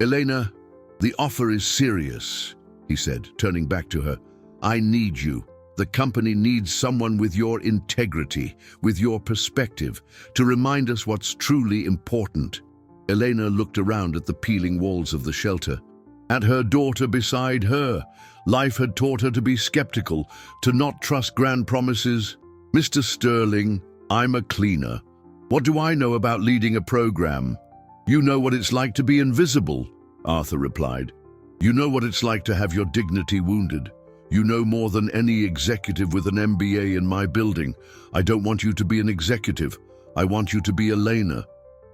"Elena, the offer is serious," he said, turning back to her. "I need you. The company needs someone with your integrity, with your perspective, to remind us what's truly important." Elena looked around at the peeling walls of the shelter, at her daughter beside her. Life had taught her to be skeptical, to not trust grand promises. "Mr. Sterling, I'm a cleaner. What do I know about leading a program?" "You know what it's like to be invisible," Arthur replied. "You know what it's like to have your dignity wounded. You know more than any executive with an MBA in my building. I don't want you to be an executive. I want you to be Elena.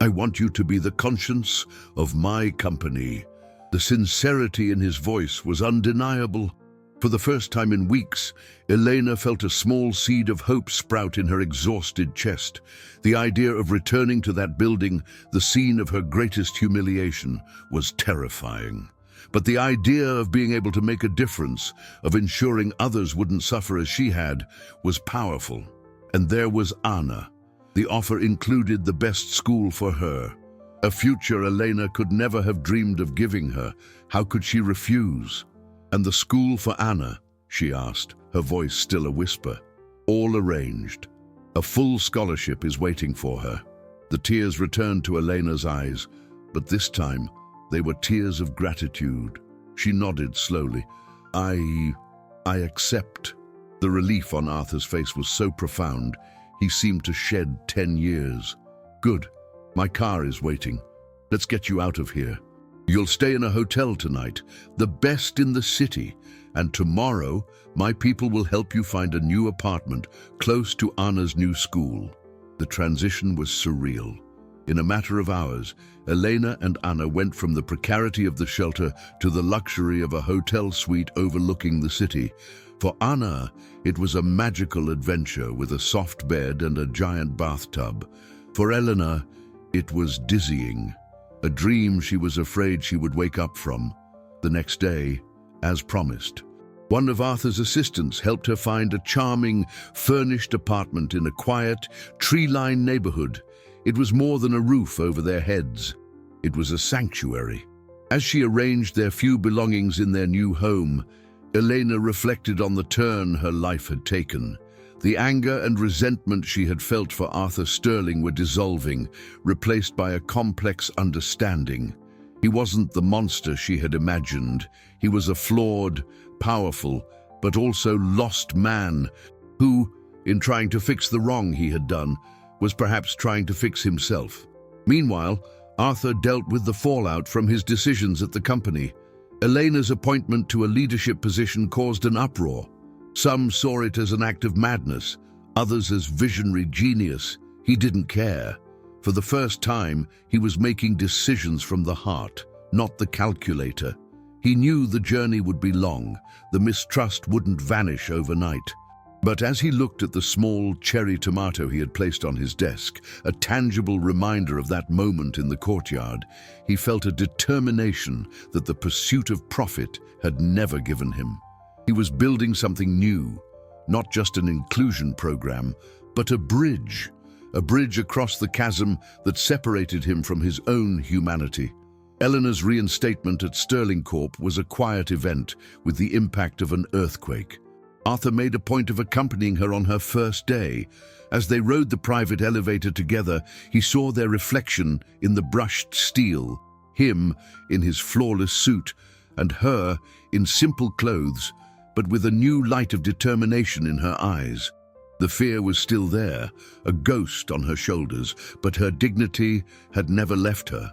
I want you to be the conscience of my company." The sincerity in his voice was undeniable. For the first time in weeks, Elena felt a small seed of hope sprout in her exhausted chest. The idea of returning to that building, the scene of her greatest humiliation, was terrifying. But the idea of being able to make a difference, of ensuring others wouldn't suffer as she had, was powerful. And there was Anna. The offer included the best school for her, a future Elena could never have dreamed of giving her. How could she refuse? "And the school for Anna?" she asked, her voice still a whisper. "All arranged. A full scholarship is waiting for her." The tears returned to Elena's eyes, but this time they were tears of gratitude. She nodded slowly. I accept." The relief on Arthur's face was so profound, he seemed to shed 10 years. "Good. My car is waiting. Let's get you out of here. You'll stay in a hotel tonight, the best in the city, and tomorrow my people will help you find a new apartment close to Anna's new school." The transition was surreal. In a matter of hours, Elena and Anna went from the precarity of the shelter to the luxury of a hotel suite overlooking the city. For Anna, it was a magical adventure with a soft bed and a giant bathtub. For Eleanor, it was dizzying, a dream she was afraid she would wake up from. The next day, as promised, one of Arthur's assistants helped her find a charming, furnished apartment in a quiet, tree-lined neighborhood. It was more than a roof over their heads. It was a sanctuary. As she arranged their few belongings in their new home, Elena reflected on the turn her life had taken. The anger and resentment she had felt for Arthur Sterling were dissolving, replaced by a complex understanding. He wasn't the monster she had imagined. He was a flawed, powerful, but also lost man who, in trying to fix the wrong he had done, was perhaps trying to fix himself. Meanwhile, Arthur dealt with the fallout from his decisions at the company. Elena's appointment to a leadership position caused an uproar. Some saw it as an act of madness, others as visionary genius. He didn't care. For the first time, he was making decisions from the heart, not the calculator. He knew the journey would be long, the mistrust wouldn't vanish overnight. But as he looked at the small cherry tomato he had placed on his desk, a tangible reminder of that moment in the courtyard, he felt a determination that the pursuit of profit had never given him. He was building something new, not just an inclusion program, but a bridge across the chasm that separated him from his own humanity. Eleanor's reinstatement at Sterling Corp was a quiet event with the impact of an earthquake. Arthur made a point of accompanying her on her first day. As they rode the private elevator together, he saw their reflection in the brushed steel, him in his flawless suit, and her in simple clothes, but with a new light of determination in her eyes. The fear was still there, a ghost on her shoulders, but her dignity had never left her.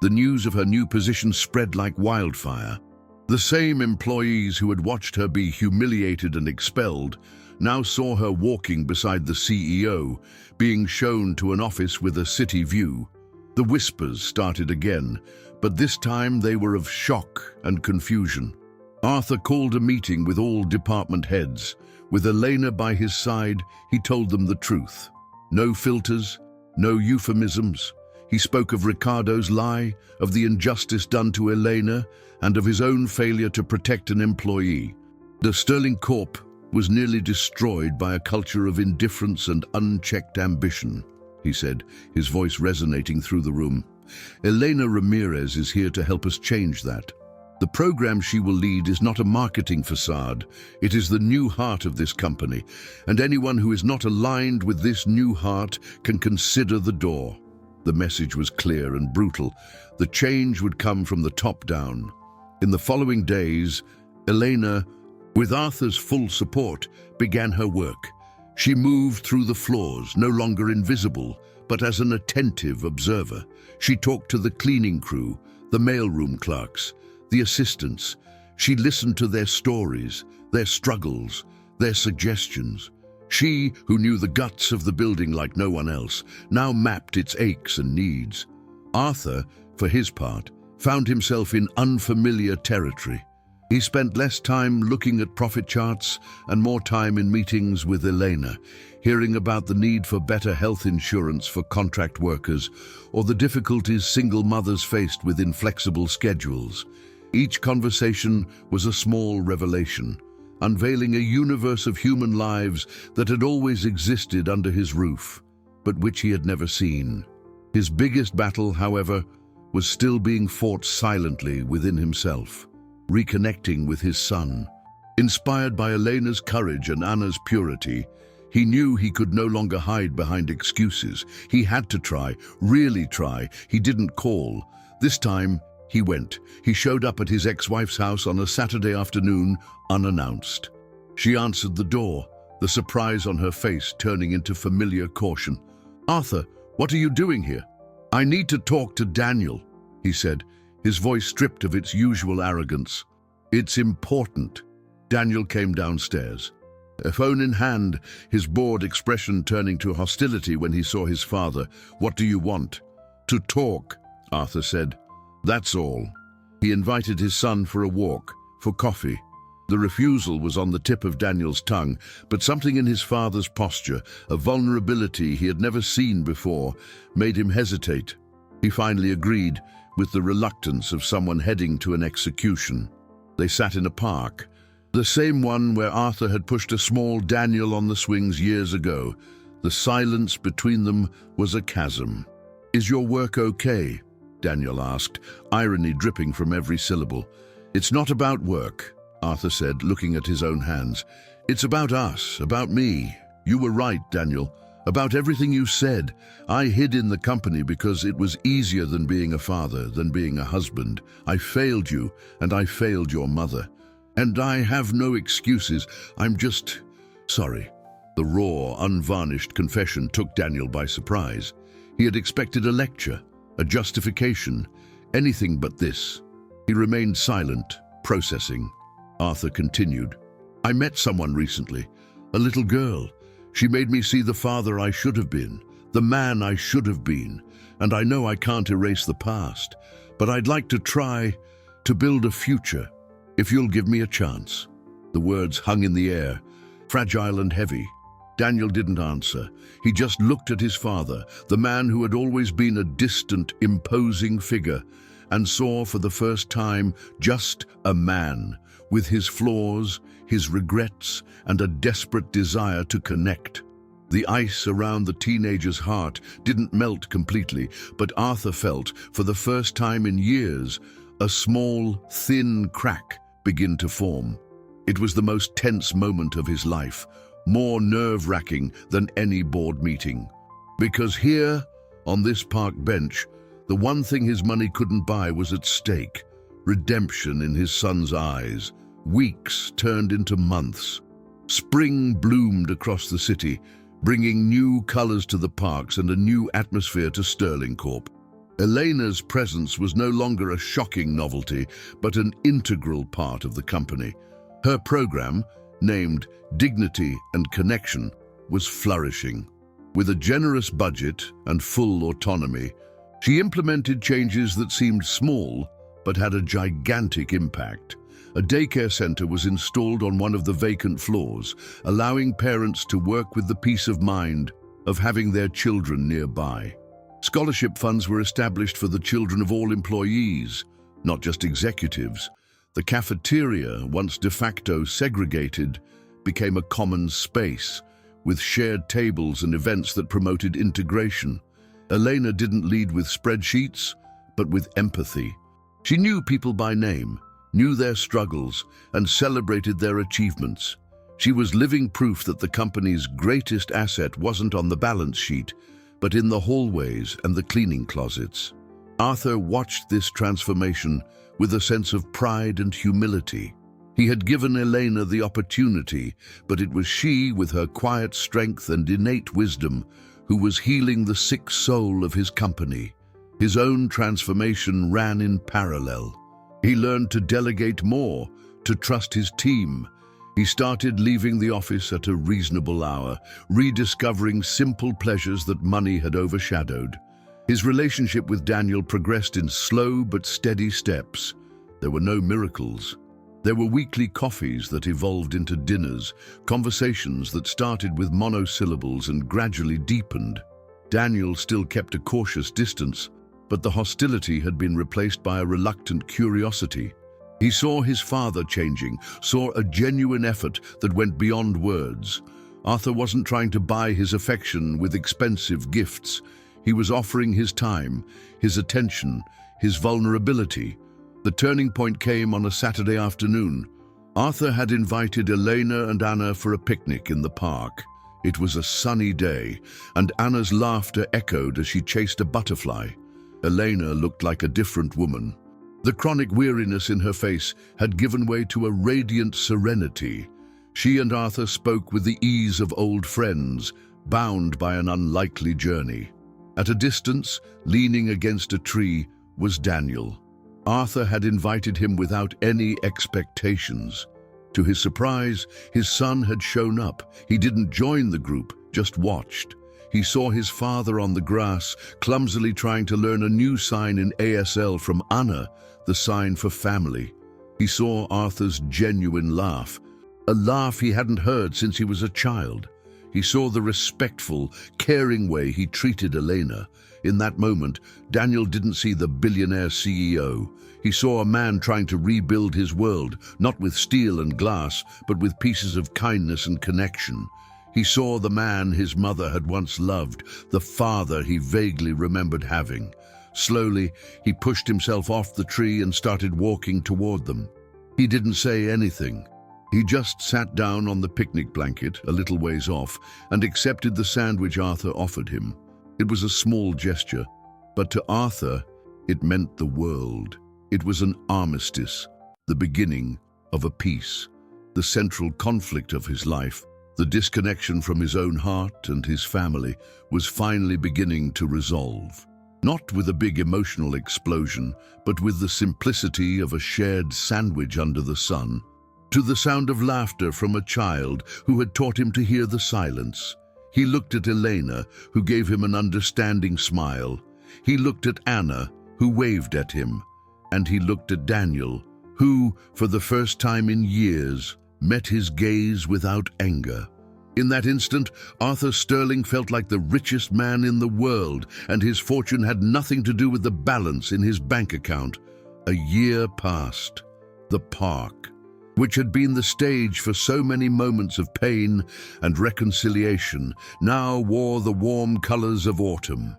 The news of her new position spread like wildfire. The same employees who had watched her be humiliated and expelled now saw her walking beside the CEO, being shown to an office with a city view. The whispers started again, but this time they were of shock and confusion. Arthur called a meeting with all department heads. With Elena by his side, he told them the truth. No filters, no euphemisms. He spoke of Ricardo's lie, of the injustice done to Elena, and of his own failure to protect an employee. The Sterling Corp was nearly destroyed by a culture of indifference and unchecked ambition, he said, his voice resonating through the room. Elena Ramirez is here to help us change that. The program she will lead is not a marketing facade. It is the new heart of this company, and anyone who is not aligned with this new heart can consider the door. The message was clear and brutal. The change would come from the top down. In the following days, Elena, with Arthur's full support, began her work. She moved through the floors, no longer invisible, but as an attentive observer. She talked to the cleaning crew, the mailroom clerks, the assistants. She listened to their stories, their struggles, their suggestions. She, who knew the guts of the building like no one else, now mapped its aches and needs. Arthur, for his part, found himself in unfamiliar territory. He spent less time looking at profit charts and more time in meetings with Elena, hearing about the need for better health insurance for contract workers or the difficulties single mothers faced with inflexible schedules. Each conversation was a small revelation, unveiling a universe of human lives that had always existed under his roof, but which he had never seen. His biggest battle, however, was still being fought silently within himself, reconnecting with his son. Inspired by Elena's courage and Anna's purity, he knew he could no longer hide behind excuses. He had to try, really try. He didn't call. This time, he went. He showed up at his ex-wife's house on a Saturday afternoon, unannounced. She answered the door, the surprise on her face turning into familiar caution. "Arthur, what are you doing here?" "I need to talk to Daniel," he said, his voice stripped of its usual arrogance. "It's important." Daniel came downstairs, a phone in hand, his bored expression turning to hostility when he saw his father. "What do you want?" "To talk," Arthur said. "That's all." He invited his son for a walk, for coffee. The refusal was on the tip of Daniel's tongue, but something in his father's posture, a vulnerability he had never seen before, made him hesitate. He finally agreed, with the reluctance of someone heading to an execution. They sat in a park, the same one where Arthur had pushed a small Daniel on the swings years ago. The silence between them was a chasm. "Is your work okay?" Daniel asked, irony dripping from every syllable. "It's not about work," Arthur said, looking at his own hands. "It's about us, about me. You were right, Daniel, about everything you said. I hid in the company because it was easier than being a father, than being a husband. I failed you, and I failed your mother. And I have no excuses. I'm just sorry." The raw, unvarnished confession took Daniel by surprise. He had expected a lecture, a justification, anything but this. He remained silent, processing. Arthur continued. "I met someone recently, a little girl. She made me see the father I should have been, the man I should have been, and I know I can't erase the past, but I'd like to try to build a future, if you'll give me a chance." The words hung in the air, fragile and heavy. Daniel didn't answer. He just looked at his father, the man who had always been a distant, imposing figure, and saw for the first time just a man, with his flaws, his regrets, and a desperate desire to connect. The ice around the teenager's heart didn't melt completely, but Arthur felt, for the first time in years, a small, thin crack begin to form. It was the most tense moment of his life, more nerve-wracking than any board meeting. Because here, on this park bench, the one thing his money couldn't buy was at stake. Redemption in his son's eyes. Weeks turned into months. Spring bloomed across the city, bringing new colors to the parks and a new atmosphere to Sterling Corp. Elena's presence was no longer a shocking novelty, but an integral part of the company. Her program, named Dignity and Connection, was flourishing. With a generous budget and full autonomy, she implemented changes that seemed small but had a gigantic impact. A daycare center was installed on one of the vacant floors, allowing parents to work with the peace of mind of having their children nearby. Scholarship funds were established for the children of all employees, not just executives. The cafeteria, once de facto segregated, became a common space, with shared tables and events that promoted integration. Elena didn't lead with spreadsheets, but with empathy. She knew people by name, knew their struggles, and celebrated their achievements. She was living proof that the company's greatest asset wasn't on the balance sheet, but in the hallways and the cleaning closets. Arthur watched this transformation with a sense of pride and humility. He had given Elena the opportunity, but it was she, with her quiet strength and innate wisdom, who was healing the sick soul of his company. His own transformation ran in parallel. He learned to delegate more, to trust his team. He started leaving the office at a reasonable hour, rediscovering simple pleasures that money had overshadowed. His relationship with Daniel progressed in slow but steady steps. There were no miracles. There were weekly coffees that evolved into dinners, conversations that started with monosyllables and gradually deepened. Daniel still kept a cautious distance, but the hostility had been replaced by a reluctant curiosity. He saw his father changing, saw a genuine effort that went beyond words. Arthur wasn't trying to buy his affection with expensive gifts. He was offering his time, his attention, his vulnerability. The turning point came on a Saturday afternoon. Arthur had invited Elena and Anna for a picnic in the park. It was a sunny day, and Anna's laughter echoed as she chased a butterfly. Elena looked like a different woman. The chronic weariness in her face had given way to a radiant serenity. She and Arthur spoke with the ease of old friends, bound by an unlikely journey. At a distance, leaning against a tree, was Daniel. Arthur had invited him without any expectations. To his surprise, his son had shown up. He didn't join the group, just watched. He saw his father on the grass, clumsily trying to learn a new sign in ASL from Anna, the sign for family. He saw Arthur's genuine laugh, a laugh he hadn't heard since he was a child. He saw the respectful, caring way he treated Elena. In that moment, Daniel didn't see the billionaire CEO. He saw a man trying to rebuild his world, not with steel and glass, but with pieces of kindness and connection. He saw the man his mother had once loved, the father he vaguely remembered having. Slowly, he pushed himself off the tree and started walking toward them. He didn't say anything. He just sat down on the picnic blanket, a little ways off, and accepted the sandwich Arthur offered him. It was a small gesture, but to Arthur, it meant the world. It was an armistice, the beginning of a peace. The central conflict of his life, the disconnection from his own heart and his family, was finally beginning to resolve. Not with a big emotional explosion, but with the simplicity of a shared sandwich under the sun. To the sound of laughter from a child who had taught him to hear the silence. He looked at Elena, who gave him an understanding smile. He looked at Anna, who waved at him. And he looked at Daniel, who, for the first time in years, met his gaze without anger. In that instant, Arthur Sterling felt like the richest man in the world, and his fortune had nothing to do with the balance in his bank account. A year passed. The park, which had been the stage for so many moments of pain and reconciliation, now wore the warm colors of autumn.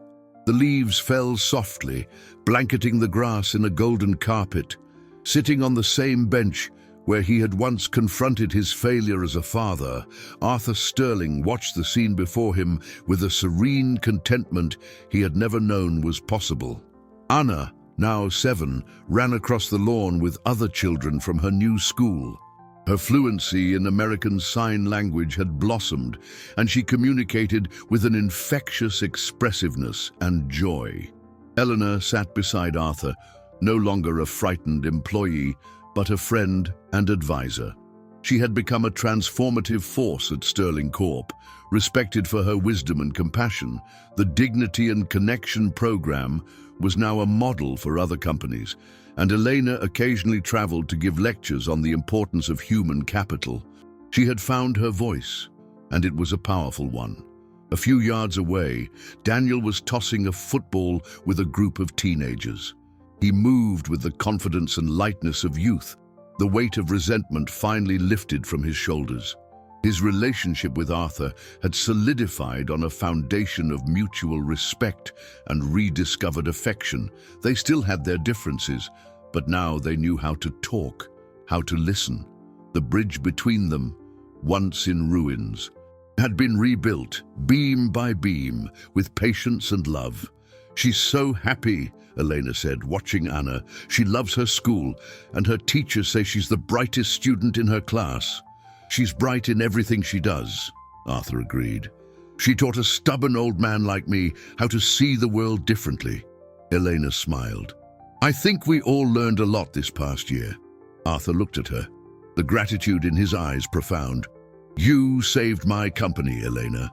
The leaves fell softly, blanketing the grass in a golden carpet. Sitting on the same bench where he had once confronted his failure as a father, Arthur Sterling watched the scene before him with a serene contentment he had never known was possible. Anna, now 7, ran across the lawn with other children from her new school. Her fluency in American Sign Language had blossomed, and she communicated with an infectious expressiveness and joy. Eleanor sat beside Arthur, no longer a frightened employee, but a friend and advisor. She had become a transformative force at Sterling Corp, respected for her wisdom and compassion. The Dignity and Connection program was now a model for other companies, and Elena occasionally traveled to give lectures on the importance of human capital. She had found her voice, and it was a powerful one. A few yards away, Daniel was tossing a football with a group of teenagers. He moved with the confidence and lightness of youth. The weight of resentment finally lifted from his shoulders. His relationship with Arthur had solidified on a foundation of mutual respect and rediscovered affection. They still had their differences, but now they knew how to talk, how to listen. The bridge between them, once in ruins, had been rebuilt, beam by beam, with patience and love. "She's so happy," Elena said, watching Anna. "She loves her school, and her teachers say she's the brightest student in her class." "She's bright in everything she does," Arthur agreed. "She taught a stubborn old man like me how to see the world differently." Elena smiled. "I think we all learned a lot this past year." Arthur looked at her, the gratitude in his eyes profound. "You saved my company, Elena.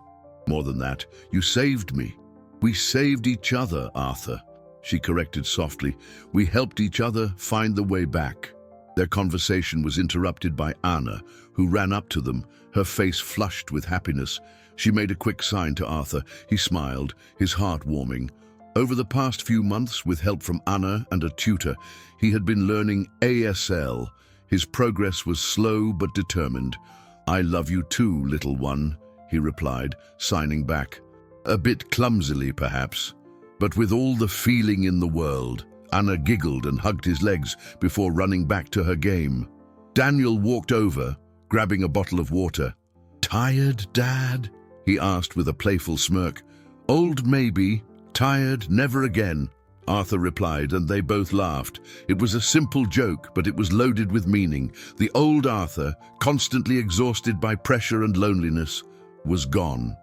More than that, you saved me. We saved each other, Arthur," she corrected softly. "We helped each other find the way back." Their conversation was interrupted by Anna, who ran up to them, her face flushed with happiness. She made a quick sign to Arthur. He smiled, his heart warming. Over the past few months, with help from Anna and a tutor, he had been learning ASL. His progress was slow but determined. "I love you too, little one," he replied, signing back. A bit clumsily, perhaps, but with all the feeling in the world. Anna giggled and hugged his legs before running back to her game. Daniel walked over, grabbing a bottle of water. "Tired, Dad?" he asked with a playful smirk. "Old maybe, tired never again," Arthur replied, and they both laughed. It was a simple joke, but it was loaded with meaning. The old Arthur, constantly exhausted by pressure and loneliness, was gone.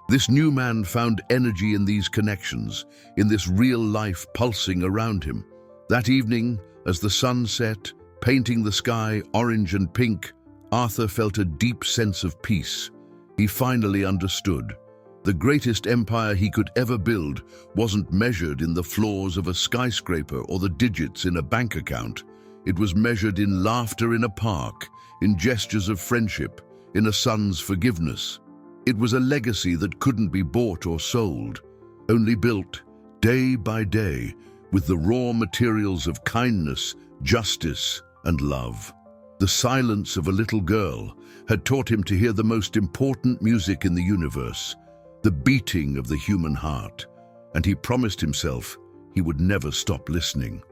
This new man found energy in these connections, in this real life pulsing around him. That evening, as the sun set, painting the sky orange and pink, Arthur felt a deep sense of peace. He finally understood. The greatest empire he could ever build wasn't measured in the floors of a skyscraper or the digits in a bank account. It was measured in laughter in a park, in gestures of friendship, in a son's forgiveness. It was a legacy that couldn't be bought or sold, only built day by day with the raw materials of kindness, justice, and love. The silence of a little girl had taught him to hear the most important music in the universe, the beating of the human heart, and he promised himself he would never stop listening.